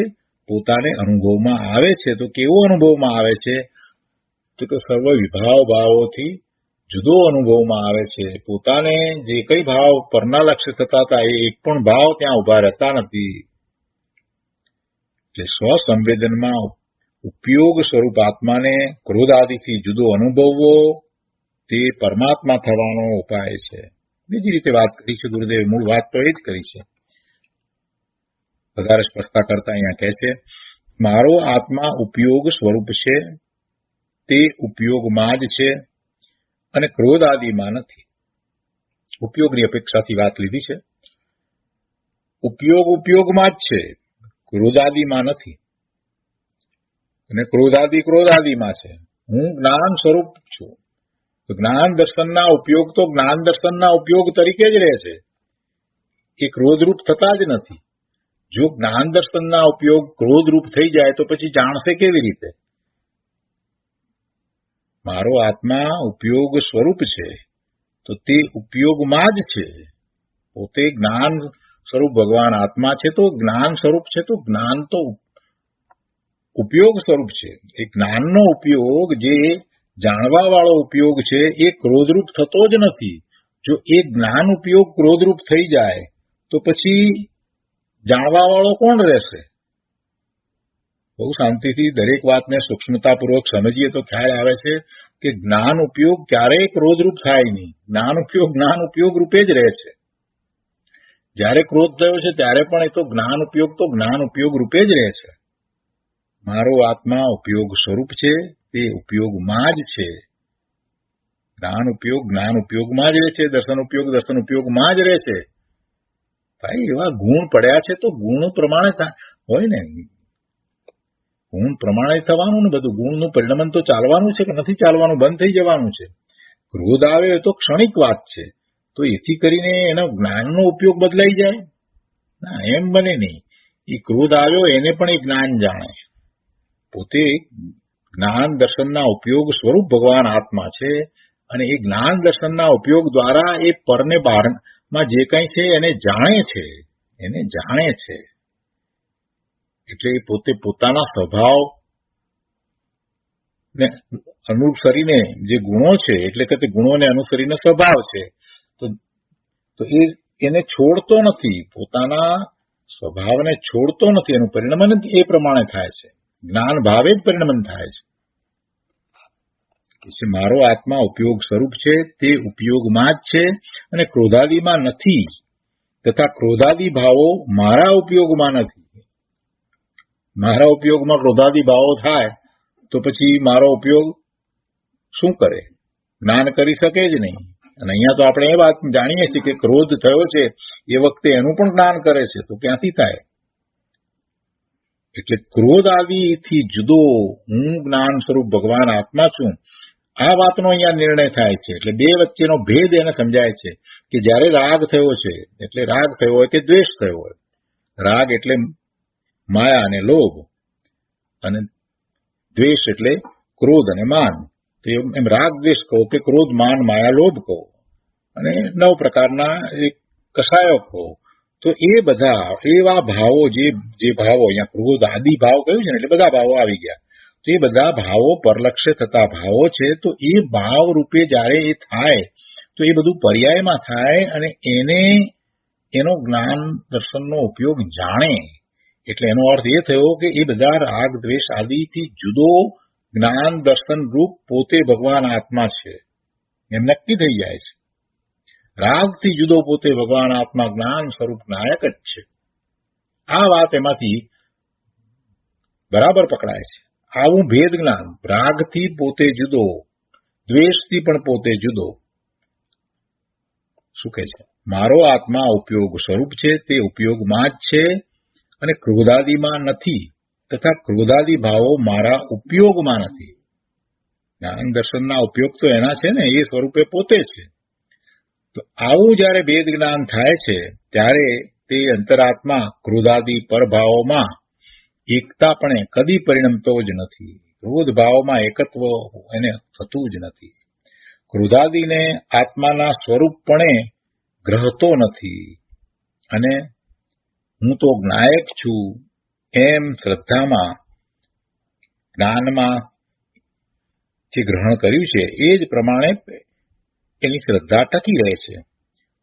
પોતાને અનુભવમાં આવે છે. તો કેવો અનુભવમાં આવે છે? તો કે સર્વ વિભાવ ભાવોથી જુદો અનુભવમાં આવે છે. પોતાને જે કઈ ભાવ પરના લક્ષ્ય થતા હતા એ એક પણ ભાવ ત્યાં ઉભા રહેતા નથી. એટલે સ્વસંવેદનમાં ઉપયોગ સ્વરૂપ આત્માને ક્રોધ આદિથી જુદો અનુભવવો તે પરમાત્મા થવાનો ઉપાય છે. બીજી રીતે વાત કરી છે ગુરુદેવ, મૂળ વાત તો એ જ કરી છે. વધારે સ્પષ્ટતા કરતા અહીંયા કહે છે, મારો આત્મા ઉપયોગ સ્વરૂપ છે, તે ઉપયોગમાં જ છે અને ક્રોધ આદિમાં નથી. ઉપયોગની અપેક્ષાથી વાત લીધી છે. ઉપયોગ ઉપયોગમાં જ છે, ક્રોધાદિમાં નથી. અને ક્રોધાદિમાં છે. હું જ્ઞાન સ્વરૂપ છું. જ્ઞાન દર્શનના ઉપયોગ તો જ્ઞાન દર્શનના ઉપયોગ તરીકે જ રહે છે. એ ક્રોધરૂપ થતા જ નથી. જો જ્ઞાન દર્શનના ઉપયોગ ક્રોધરૂપ થઈ જાય તો પછી જાણશે કેવી રીતે? મારો આત્મા ઉપયોગ સ્વરૂપ છે, તો તે ઉપયોગમાં જ છે. પોતે જ્ઞાન સ્વરૂપ ભગવાન આત્મા છે, તો જ્ઞાન સ્વરૂપ છે, તો જ્ઞાન તો ઉપયોગ સ્વરૂપ છે. એ જ્ઞાનનો ઉપયોગ, જે જાણવા વાળો ઉપયોગ છે, એ ક્રોધરૂપ થતો જ નથી. જો એ જ્ઞાન ઉપયોગ ક્રોધરૂપ થઈ જાય તો પછી જાણવા વાળો કોણ રહેશે? બહુ શાંતિથી દરેક વાતને સૂક્ષ્મતાપૂર્વક સમજીએ તો ખ્યાલ આવે છે કે જ્ઞાન ઉપયોગ ક્યારેય ક્રોધરૂપ થાય નહીં. જ્ઞાન ઉપયોગ રૂપે જ રહે છે. જ્યારે ક્રોધ થયો છે ત્યારે પણ એ તો જ્ઞાન ઉપયોગ રૂપે જ રહે છે. મારો આત્મા ઉપયોગ સ્વરૂપ છે, તે ઉપયોગમાં જ છે. જ્ઞાન ઉપયોગમાં જ રહે છે. દર્શન ઉપયોગમાં જ રહે છે. ભાઈ, એવા ગુણ પડ્યા છે તો ગુણ પ્રમાણે હોય ને. ગુણ પ્રમાણે થવાનું ને બધું. ગુણનું પરિણમન તો ચાલવાનું છે કે નથી ચાલવાનું? બંધ થઈ જવાનું છે. ક્રોધ આવે એ તો ક્ષણિક વાત છે. તો એથી કરીને એનો જ્ઞાનનો ઉપયોગ બદલાઈ જાય? ના, એમ બને નહીં. એ ક્રોધ આવ્યો એને પણ એ જ્ઞાન જાણે. પોતે જ્ઞાન દર્શનના ઉપયોગ સ્વરૂપ ભગવાન આત્મા છે અને એ જ્ઞાન દર્શનના ઉપયોગ દ્વારા એ પરને બહારમાં જે કંઈ છે એને જાણે છે. એટલે એ પોતે પોતાના સ્વભાવ ને અનુસરીને જે ગુણો છે, એટલે કે તે ગુણોને અનુસરીને સ્વભાવ છે, તો એને છોડતો નથી. પોતાના સ્વભાવને છોડતો નથી. એનું પરિણમન જ એ પ્રમાણે થાય છે. જ્ઞાન ભાવે જ પરિણમન થાય છે. મારો આત્મા ઉપયોગ સ્વરૂપ છે, તે ઉપયોગમાં જ છે અને ક્રોધાદિમાં નથી, તથા ક્રોધાદિ ભાવો મારા ઉપયોગમાં નથી. મારા ઉપયોગમાં ક્રોધાદિ ભાવો થાય તો પછી મારો ઉપયોગ શું કરે? જ્ઞાન કરી શકે જ નહીં. અને અહીંયા તો આપણે એ વાત જાણીએ છીએ કે ક્રોધ થયો છે એ વખતે એનું પણ જ્ઞાન કરે છે, તો ક્યાંથી થાય? એટલે ક્રોધ આદિથી જુદો હું જ્ઞાન સ્વરૂપ ભગવાન આત્મા છું, આ વાતનો અહીંયા નિર્ણય થાય છે. એટલે બે વચ્ચેનો ભેદ એને સમજાય છે કે જ્યારે રાગ થયો છે, એટલે રાગ થયો હોય કે દ્વેષ થયો હોય. રાગ એટલે માયા અને લોભ, અને દ્વેષ એટલે ક્રોધ અને માન. તો એમ રાગ દ્વેષ કહો કે ક્રોધ માન માયા લોભ કહો, અને 9 પ્રકારના કસાયો કહો. તો એ બધા એવા ભાવો, જે ભાવો અહીંયા ક્રોધ આદિ ભાવ કહ્યું છે ને, એટલે બધા ભાવો આવી ગયા. તો એ બધા ભાવો પરલક્ષ્ય થતા ભાવો છે. તો એ ભાવ રૂપે જ્યારે એ થાય તો એ બધું પર્યાયમાં થાય અને એનો જ્ઞાન દર્શનનો ઉપયોગ જાણે. એટલે એનો અર્થ એ થયો કે એ બધા રાગ દ્વેષ આદિથી જુદો જ્ઞાન દર્શન રૂપ પોતે ભગવાન આત્મા છે, એમ નક્કી થઈ જાય છે. રાગથી જુદો પોતે ભગવાન આત્મા જ્ઞાન સ્વરૂપ નાયક જ છે. આ વાત એમાંથી બરાબર પકડાય છે. આવું ભેદ જ્ઞાન, રાગથી પોતે જુદો, દ્વેષથી પણ પોતે જુદો. શું કહે છે? મારો આત્મા ઉપયોગ સ્વરૂપ છે, તે ઉપયોગમાં જ છે અને ક્રોધાદિમાં નથી, તથા ક્રોધાદિ ભાવો મારા ઉપયોગમાં નથી. જ્ઞાન દર્શનના ઉપયોગ તો એના છે ને, એ સ્વરૂપે પોતે છે. તો આવું જયારે ભેદ જ્ઞાન થાય છે ત્યારે તે અંતરાત્મા ક્રોધાદી પરભાવોમાં એકતાપણે કદી પરિણમતો જ નથી. ક્રોધ ભાવમાં એકત્વ એને થતું જ નથી. ક્રોધાદીને આત્માના સ્વરૂપપણે ગ્રહતો નથી અને હું તો જ્ઞાયક છું એમ શ્રદ્ધામાં, જ્ઞાનમાં જે ગ્રહણ કર્યું છે એ જ પ્રમાણે એની શ્રદ્ધા ટકી રહે છે.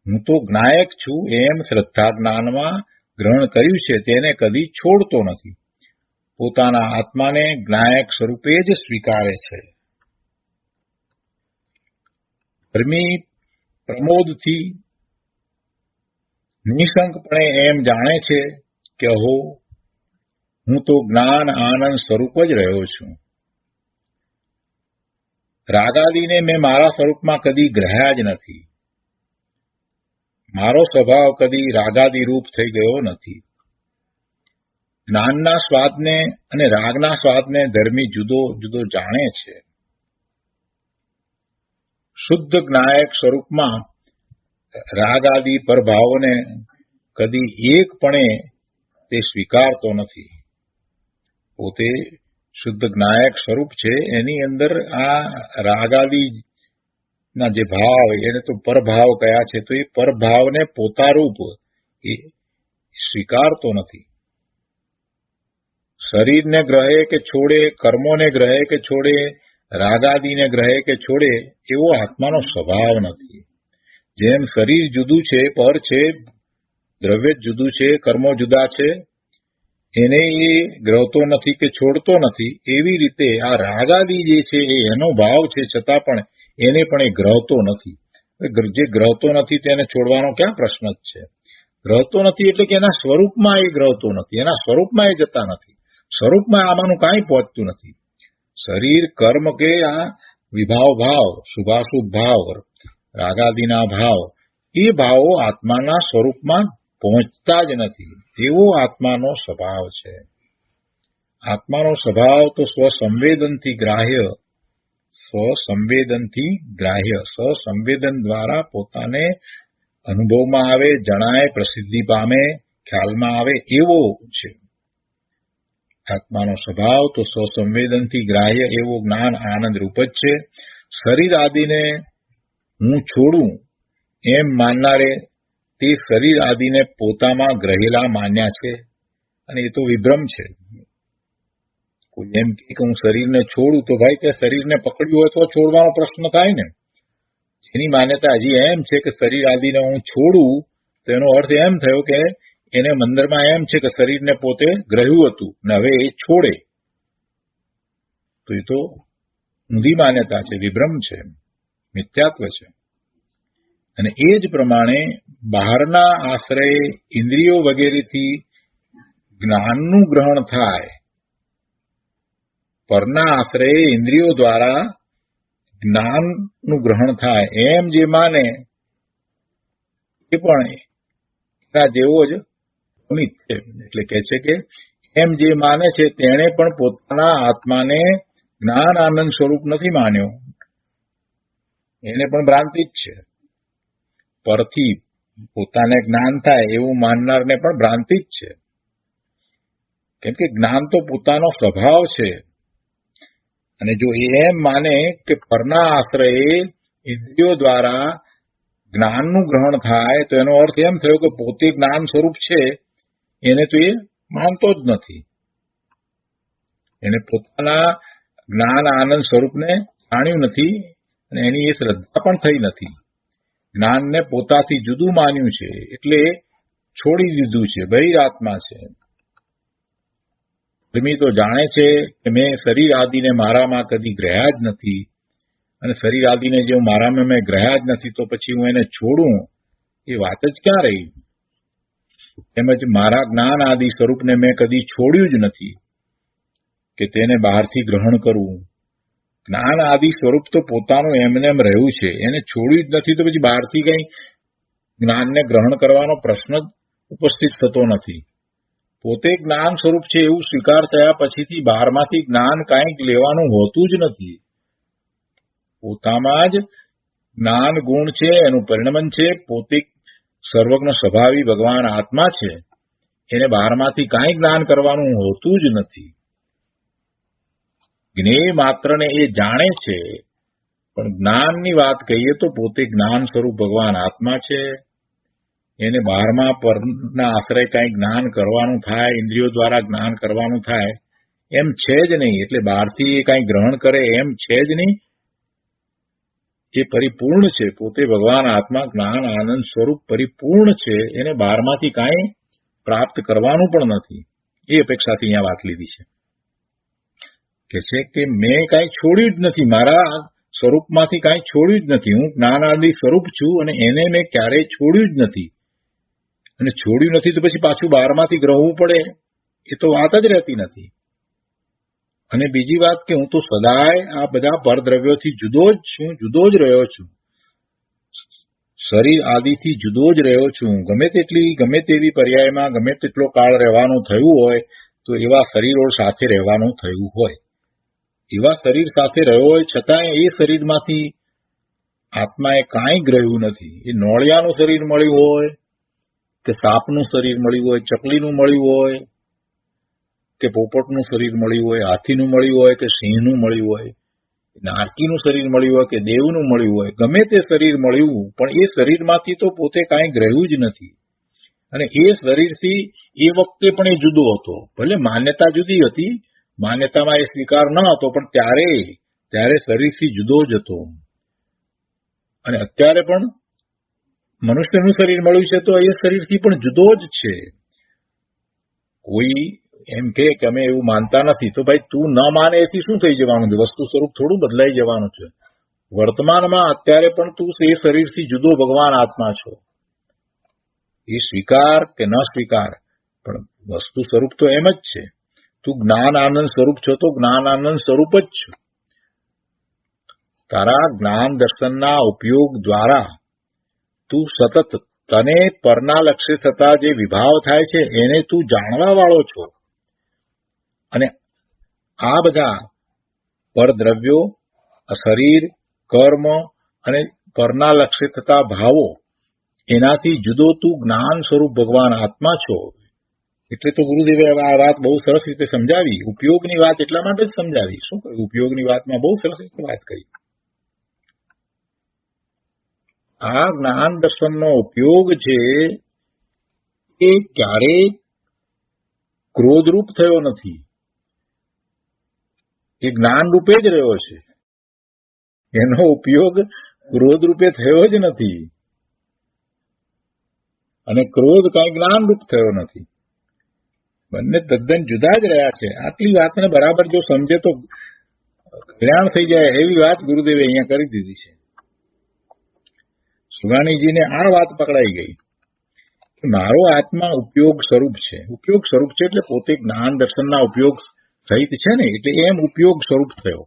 હું તો જ્ઞાયક છું એમ શ્રદ્ધા જ્ઞાનમાં ગ્રહણ કર્યું છે તેને કદી છોડતો નથી. પોતાના આત્માને જ્ઞાયક સ્વરૂપે જ સ્વીકારે છે. ધર્મી પ્રમોદથી નિશંકપણે એમ જાણે છે કે અહો, હું તો જ્ઞાન આનંદ સ્વરૂપ જ રહ્યો છું. રાગાદીને મેં મારા સ્વરૂપમાં કદી ગ્રહ્યા જ નથી. મારો સ્વભાવ કદી રાગાદી રૂપ થઈ ગયો નથી. જ્ઞાનના સ્વાદને અને રાગના સ્વાદને ધર્મી જુદો જુદો જાણે છે. શુદ્ધ જ્ઞાયક સ્વરૂપમાં રાગાદી પરભાવોને કદી એકપણે તે સ્વીકારતો નથી. પોતે શુદ્ધ જ્ઞાયક સ્વરૂપ છે, એની અંદર આ રાગાદીના જે ભાવ એને તો પરભાવ કયા છે, તો એ પરભાવને પોતારૂપ એ સ્વીકારતો નથી. શરીરને ગ્રહે કે છોડે, કર્મોને ગ્રહે કે છોડે, રાગાદીને ગ્રહે કે છોડે એવો આત્માનો સ્વભાવ નથી. જેમ શરીર જુદું છે, પર છે, દ્રવ્ય જુદું છે, કર્મો જુદા છે, એને એ ગ્રહતો નથી કે છોડતો નથી, એવી રીતે આ રાગાદી જે છે એ એનો ભાવ છે છતાં પણ એને પણ એ ગ્રહતો નથી. જે ગ્રહતો નથી તેને છોડવાનો ક્યાં પ્રશ્ન જ છે? ગ્રહતો નથી એટલે કે એના સ્વરૂપમાં એ ગ્રહતો નથી, એના સ્વરૂપમાં એ જતા નથી. સ્વરૂપમાં આમાંનું કાંઈ પહોંચતું નથી. શરીર, કર્મ કે આ વિભાવ ભાવ, શુભાશુભ ભાવ, રાગાદીના ભાવ, એ ભાવો આત્માના સ્વરૂપમાં પહોંચતા જ નથી. એવો આત્માનો સ્વભાવ છે. આત્માનો સ્વભાવ તો સ્વસંવેદનથી ગ્રાહ્ય, સ્વસંવેદન દ્વારા પોતાને અનુભવમાં આવે, જણાય, પ્રસિદ્ધિ પામે, ખ્યાલમાં આવે એવો છે. આત્માનો સ્વભાવ તો સ્વસંવેદનથી ગ્રાહ્ય એવો જ્ઞાન આનંદ રૂપ જ છે. શરીર આદિને હું છોડું એમ માનનારે તે શરીર આદિને પોતામાં ગ્રહેલા માન્યા છે, અને એ તો વિભ્રમ છે. કોઈ એમ કે હું શરીરને છોડું તો ભાઈ તે શરીરને પકડ્યું હોય તો છોડવાનો પ્રશ્ન થાય ને. જેની માન્યતા હજી એમ છે કે શરીર આદિને હું છોડું તો એનો અર્થ એમ થયો કે એને મંદિરમાં એમ છે કે શરીરને પોતે ગ્રહ્યું હતું ને હવે એ છોડે, તો એ તો ઊંધી માન્યતા છે, વિભ્રમ છે, મિથ્યાત્વ છે. અને એ જ પ્રમાણે બહારના આશ્રય ઇન્દ્રિયો વગેરેથી જ્ઞાનનું ગ્રહણ થાય, પરના આશ્રય ઇન્દ્રિયો દ્વારા જ્ઞાનનું ગ્રહણ થાય એમ જે માને એ પણ એના જેવો જ અમિત છે. એટલે કહે છે કે એમ જે માને છે તેણે પણ પોતાના આત્માને જ્ઞાન આનંદ સ્વરૂપ નથી માન્યો, એને પણ ભ્રાંતિ જ છે. પરથી પોતાને જ્ઞાન થાય એવું માનનારને પણ ભ્રાંતિ જ છે. કેમ કે જ્ઞાન તો પોતાનો સ્વભાવ છે. અને જો એમ માને કે પરના આશ્રયે ઇન્દ્રિયો દ્વારા જ્ઞાનનું ગ્રહણ થાય તો એનો અર્થ એમ થયો કે પોતે જ્ઞાન સ્વરૂપ છે, એને તો એ માનતો જ નથી. એને પોતાના જ્ઞાન આનંદ સ્વરૂપને જાણ્યું નથી અને એની એ શ્રદ્ધા પણ થઈ નથી. જ્ઞાનને પોતાથી જુદું માન્યું છે એટલે છોડી દીધું છે, બહિરાત્મા છે. ધર્મી તો જાણે છે કે મેં શરીર આદિને મારામાં કદી ગ્રહ્યા જ નથી, અને શરીર આદિને જે મારામાં મેં ગ્રહ્યા જ નથી તો પછી હું એને છોડું એ વાત જ ક્યાં રહી. તેમજ મારા જ્ઞાન આદિ સ્વરૂપને મેં કદી છોડ્યું જ નથી કે તેને બહારથી ગ્રહણ કરવું. જ્ઞાન આદિ સ્વરૂપ તો પોતાનું એમને એમ રહ્યું છે, એને છોડ્યું જ નથી તો પછી બહારથી કંઈ જ્ઞાનને ગ્રહણ કરવાનો પ્રશ્ન જ ઉપસ્થિત થતો નથી. પોતે જ્ઞાન સ્વરૂપ છે એવું સ્વીકાર થયા પછીથી બહારમાંથી જ્ઞાન કાંઈક લેવાનું હોતું જ નથી. પોતામાં જ જ્ઞાન ગુણ છે, એનું પરિણમન છે, પોતે સર્વજ્ઞ સ્વભાવી ભગવાન આત્મા છે. એને બહારમાંથી કાંઈ જ્ઞાન કરવાનું હોતું જ નથી. જ્ઞેય માત્રને એ જાણે છે, પણ જ્ઞાનની વાત કહીએ તો પોતે જ્ઞાન સ્વરૂપ ભગવાન આત્મા છે. એને બહારમાં પરના આશ્રય કાંઈ જ્ઞાન કરવાનું થાય, ઇન્દ્રિયો દ્વારા જ્ઞાન કરવાનું થાય એમ છે જ નહીં. એટલે બહારથી એ કાંઈ ગ્રહણ કરે એમ છે જ નહીં. એ પરિપૂર્ણ છે. પોતે ભગવાન આત્મા જ્ઞાન આનંદ સ્વરૂપ પરિપૂર્ણ છે. એને બહારમાંથી કાંઈ પ્રાપ્ત કરવાનું પણ નથી. એ અપેક્ષાથી અહીંયા વાત લીધી છે કે મેં કાંઈ છોડ્યું જ નથી, મારા સ્વરૂપમાંથી કાંઈ છોડ્યું જ નથી. હું જ્ઞાનાદિ સ્વરૂપ છું અને એને મેં ક્યારેય છોડ્યું જ નથી. અને છોડ્યું નથી તો પછી પાછું બહારમાંથી ગ્રહવું પડે એ તો વાત જ રહેતી નથી. અને બીજી વાત કે હું તો સદાય આ બધા પરદ્રવ્યોથી જુદો જ છું, જુદો જ રહ્યો છું. શરીર આદિથી જુદો જ રહ્યો છું. ગમે તેવી પર્યાયમાં ગમે તેટલો કાળ રહેવાનું થયું હોય તો એવા શરીરો સાથે રહેવાનું થયું હોય, એવા શરીર સાથે રહ્યો હોય છતાંય એ શરીરમાંથી આત્માએ કાંઈ ગ્રહ્યું નથી. એ નોળિયાનું શરીર મળ્યું હોય કે સાપનું શરીર મળ્યું હોય, ચકલીનું મળ્યું હોય કે પોપટનું શરીર મળ્યું હોય, હાથીનું મળ્યું હોય કે સિંહનું મળ્યું હોય, નારકીનું શરીર મળ્યું હોય કે દેવનું મળ્યું હોય, ગમે તે શરીર મળ્યું પણ એ શરીરમાંથી તો પોતે કાંઈ ગ્રહ્યું જ નથી. અને એ શરીરથી એ વખતે પણ એ જુદો હતો. ભલે માન્યતા જુદી હતી, માન્યતામાં એ સ્વીકાર ન હતો, પણ ત્યારે શરીરથી જુદો જ હતો. અને અત્યારે પણ મનુષ્યનું શરીર મળ્યું છે તો એ શરીરથી પણ જુદો જ છે. કોઈ એમ કે અમે એવું માનતા નથી, તો ભાઈ તું ન માને એથી શું થઈ જવાનું છે? વસ્તુ સ્વરૂપ થોડું બદલાઈ જવાનું છે. વર્તમાનમાં અત્યારે પણ તું એ શરીરથી જુદો ભગવાન આત્મા છો. એ સ્વીકાર કે ન સ્વીકાર, પણ વસ્તુ સ્વરૂપ તો એમ જ છે. તું જ્ઞાન આનંદ સ્વરૂપ છો તો જ્ઞાન આનંદ સ્વરૂપ જ છો. તારા જ્ઞાન દર્શનના ઉપયોગ દ્વારા તું સતત તને પરના લક્ષ્ય થતા જે વિભાવ થાય છે એને તું જાણવા વાળો છો. અને આ બધા પરદ્રવ્યો, શરીર, કર્મ અને પરના લક્ષ્ય થતા ભાવો, એનાથી જુદો તું જ્ઞાન સ્વરૂપ ભગવાન આત્મા છો. એટલે તો ગુરુદેવે આ વાત બહુ સરસ રીતે સમજાવી. ઉપયોગની વાત એટલા માટે જ સમજાવી. શું કહ્યું? ઉપયોગની વાતમાં બહુ સરસ રીતે વાત કરી. આ જ્ઞાન દર્શનનો ઉપયોગ છે એ ક્યારેય ક્રોધરૂપ થયો નથી. એ જ્ઞાન રૂપે જ રહ્યો છે. એનો ઉપયોગ ક્રોધ રૂપે થયો જ નથી. અને ક્રોધ કાંઈ જ્ઞાન રૂપ થયો નથી. બંને તદ્દન જુદા જ રહ્યા છે. આટલી વાતને બરાબર જો સમજે તો કલ્યાણ થઈ જાય એવી વાત ગુરુદેવે અહીંયા કરી દીધી છે. સુગાણીજીને આ વાત પકડાઈ ગઈ કે મારો આત્મા ઉપયોગ સ્વરૂપ છે. ઉપયોગ સ્વરૂપ છે એટલે પોતે જ્ઞાન દર્શનના ઉપયોગ સહિત છે ને, એટલે એમ ઉપયોગ સ્વરૂપ થયો.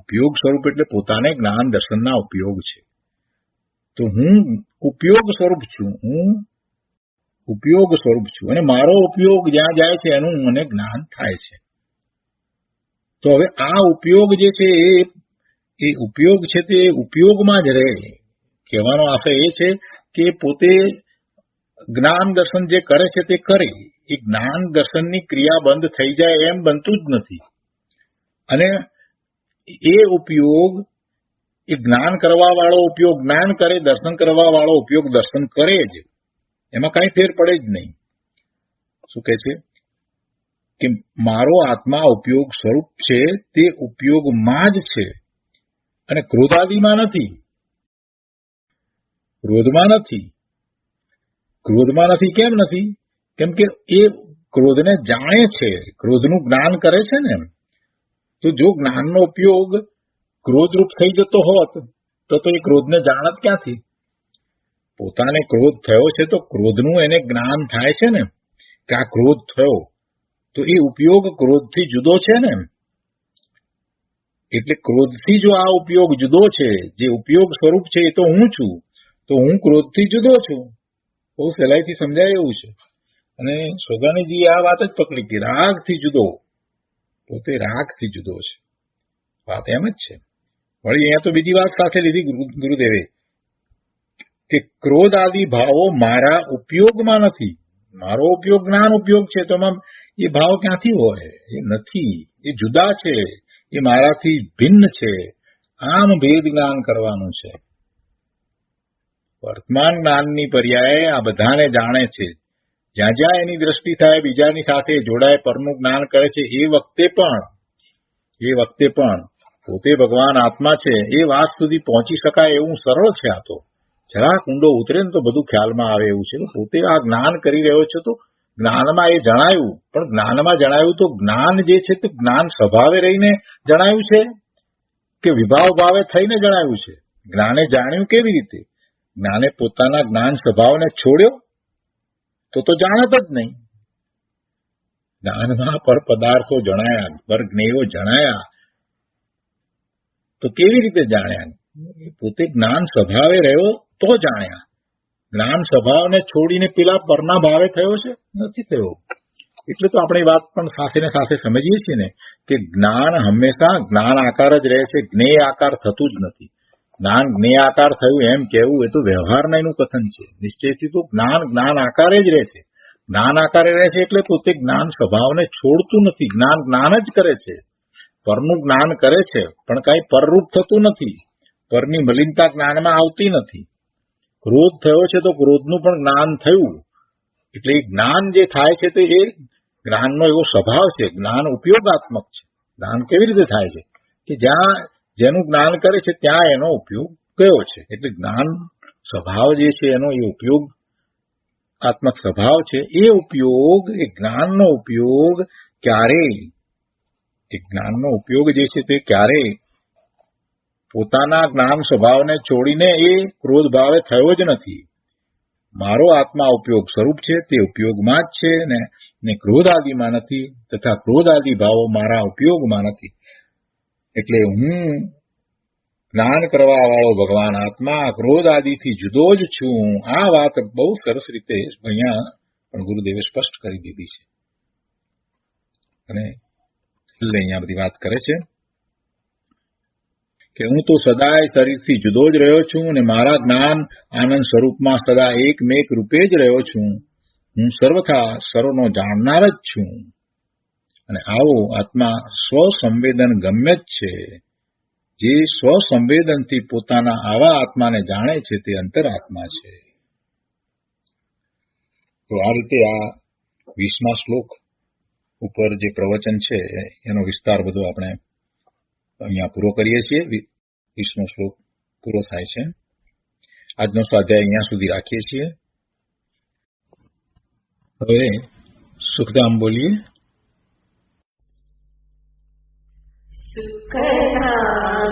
ઉપયોગ સ્વરૂપ એટલે પોતાને જ્ઞાન દર્શનના ઉપયોગ છે. તો હું ઉપયોગ સ્વરૂપ છું. હું ઉપયોગ સ્વરૂપ છું અને મારો ઉપયોગ જ્યાં જાય છે એનું મને જ્ઞાન થાય છે. તો હવે આ ઉપયોગ જે છે એ ઉપયોગ છે તે ઉપયોગમાં જ રહે. કહેવાનો આશય એ છે કે પોતે જ્ઞાન દર્શન જે કરે છે તે કરે. એ જ્ઞાન દર્શનની ક્રિયા બંધ થઈ જાય એમ બનતું જ નથી. અને એ ઉપયોગ, એ જ્ઞાન કરવા વાળો ઉપયોગ જ્ઞાન કરે, દર્શન કરવા વાળો ઉપયોગ દર્શન કરે જ. એમાં કાંઈ ફેર પડે જ નહીં. શું કહે છે કે મારો આત્મા ઉપયોગ સ્વરૂપ છે, તે ઉપયોગમાં જ છે અને ક્રોધાદિમાં નથી. ક્રોધમાં નથી. ક્રોધમાં નથી કેમ નથી? કેમ કે એ ક્રોધને જાણે છે, ક્રોધનું જ્ઞાન કરે છે ને. તો જો જ્ઞાનનો ઉપયોગ ક્રોધરૂપ થઈ જતો હોત તો એ ક્રોધને જાણત ક્યાંથી? પોતાને ક્રોધ થયો છે તો ક્રોધનું એને જ્ઞાન થાય છે ને કે આ ક્રોધ થયો, તો એ ઉપયોગ ક્રોધથી જુદો છે ને. એટલે ક્રોધથી જો આ ઉપયોગ જુદો છે, જે ઉપયોગ સ્વરૂપ છે એ તો હું છું, તો હું ક્રોધથી જુદો છું. બહુ સહેલાઈથી સમજાય એવું છે. અને સોગાણીજીએ આ વાત જ પકડી કે રાગથી જુદો, પોતે રાગથી જુદો છે. વાત એમ જ છે. વળી અહીંયા તો બીજી વાત સાથે લીધી ગુરુદેવે કે ક્રોધ આદિ ભાવો મારા ઉપયોગમાં નથી. મારો ઉપયોગ જ્ઞાન ઉપયોગ છે, તો એ ભાવ ક્યાંથી હોય? એ નથી, એ જુદા છે, એ મારાથી ભિન્ન છે. આમ ભેદ જ્ઞાન કરવાનું છે. વર્તમાન જ્ઞાનની પર્યાય આ બધાને જાણે છે. જ્યાં જ્યાં એની દ્રષ્ટિ થાય, બીજાની સાથે જોડાય, પરનું જ્ઞાન કરે છે, એ વખતે પણ પોતે ભગવાન આત્મા છે એ વાત સુધી પહોંચી શકાય એવું સરળ છે. આ તો જરાક ઊંડો ઉતરે ને તો બધું ખ્યાલમાં આવે એવું છે. પોતે આ જ્ઞાન કરી રહ્યો છે તો જ્ઞાનમાં એ જણાયું, પણ જ્ઞાનમાં જણાયું તો જ્ઞાન જે છે તે જ્ઞાન સ્વભાવે રહીને જણાયું છે કે વિભાવ ભાવે થઈને જણાયું છે? જ્ઞાને જાણ્યું કેવી રીતે? જ્ઞાને પોતાના જ્ઞાન સ્વભાવને છોડ્યો તો જાણત જ નહીં. જ્ઞાનમાં પર પદાર્થો જણાયા, પર જ્ઞેયો જણાયા, તો કેવી રીતે જાણ્યા? પોતે જ્ઞાન સ્વભાવે રહ્યો તો જાણ્યા. જ્ઞાન સ્વભાવને છોડીને પેલા પરના ભાવે થયો છે? નથી થયો. એટલે તો આપણે વાત પણ સાથે ને સાથે સમજીએ છીએ ને કે જ્ઞાન હંમેશા જ્ઞાન આકાર જ રહે છે, જ્ઞેય આકાર થતું જ નથી. જ્ઞાન જ્ઞેય આકાર થયું એમ કહેવું એ તો વ્યવહારના એનું કથન છે. નિશ્ચયથી તો જ્ઞાન આકારે જ રહે છે. જ્ઞાન આકારે રહે છે એટલે પોતે જ્ઞાન સ્વભાવને છોડતું નથી. જ્ઞાન જ કરે છે. પરનું જ્ઞાન કરે છે, પણ કાંઈ પરરૂપ થતું નથી. પરની મલિનતા જ્ઞાનમાં આવતી નથી. ક્રોધ થયો છે તો ક્રોધનું પણ જ્ઞાન થયું. એટલે એ જ્ઞાન જે થાય છે તો એ જ્ઞાનનો એવો સ્વભાવ છે. જ્ઞાન ઉપયોગાત્મક છે. જ્ઞાન કેવી રીતે થાય છે કે જ્યાં જેનું જ્ઞાન કરે છે ત્યાં એનો ઉપયોગ કયો છે. એટલે જ્ઞાન સ્વભાવ જે છે એનો એ ઉપયોગ આત્મક સ્વભાવ છે. એ ઉપયોગ, એ જ્ઞાનનો ઉપયોગ ક્યારેય, એ જ્ઞાનનો ઉપયોગ જે છે તે ક્યારેય પોતાના જ્ઞાન સ્વભાવને છોડીને એ ક્રોધ ભાવે થયો જ નથી. મારો આત્મા ઉપયોગ સ્વરૂપ છે, તે ઉપયોગમાં જ છે ને ક્રોધ આદિમાં નથી, તથા ક્રોધ આદિ ભાવો મારા ઉપયોગમાં નથી. એટલે હું જ્ઞાન કરવા વાળો ભગવાન આત્મા ક્રોધ આદિથી જુદો જ છું. આ વાત બહુ સરસ રીતે અહીંયા પણ ગુરુદેવે સ્પષ્ટ કરી દીધી છે. અને છેલ્લે અહીંયા બધી વાત કરે છે કે હું તો સદાય શરીરથી જુદો જ રહ્યો છું અને મારા જ્ઞાન આનંદ સ્વરૂપમાં સદા એકમેક રૂપે જ રહ્યો છું. હું સર્વથા સર્વનો જાણનાર જ છું. અને આવો આત્મા સ્વસંવેદન ગમ્ય જ છે. જે સ્વસંવેદનથી પોતાના આવા આત્માને જાણે છે તે અંતરાત્મા છે. તો આ રીતે આ 20મા શ્લોક ઉપર જે પ્રવચન છે એનો વિસ્તાર બધો આપણે અહીંયા પૂરો કરીએ છીએ. 20મો શ્લોક પૂરો થાય છે. આજનો સ્વાધ્યાય અહીંયા સુધી રાખીએ છીએ. હવે સુખધામ બોલીએ. સુખધામ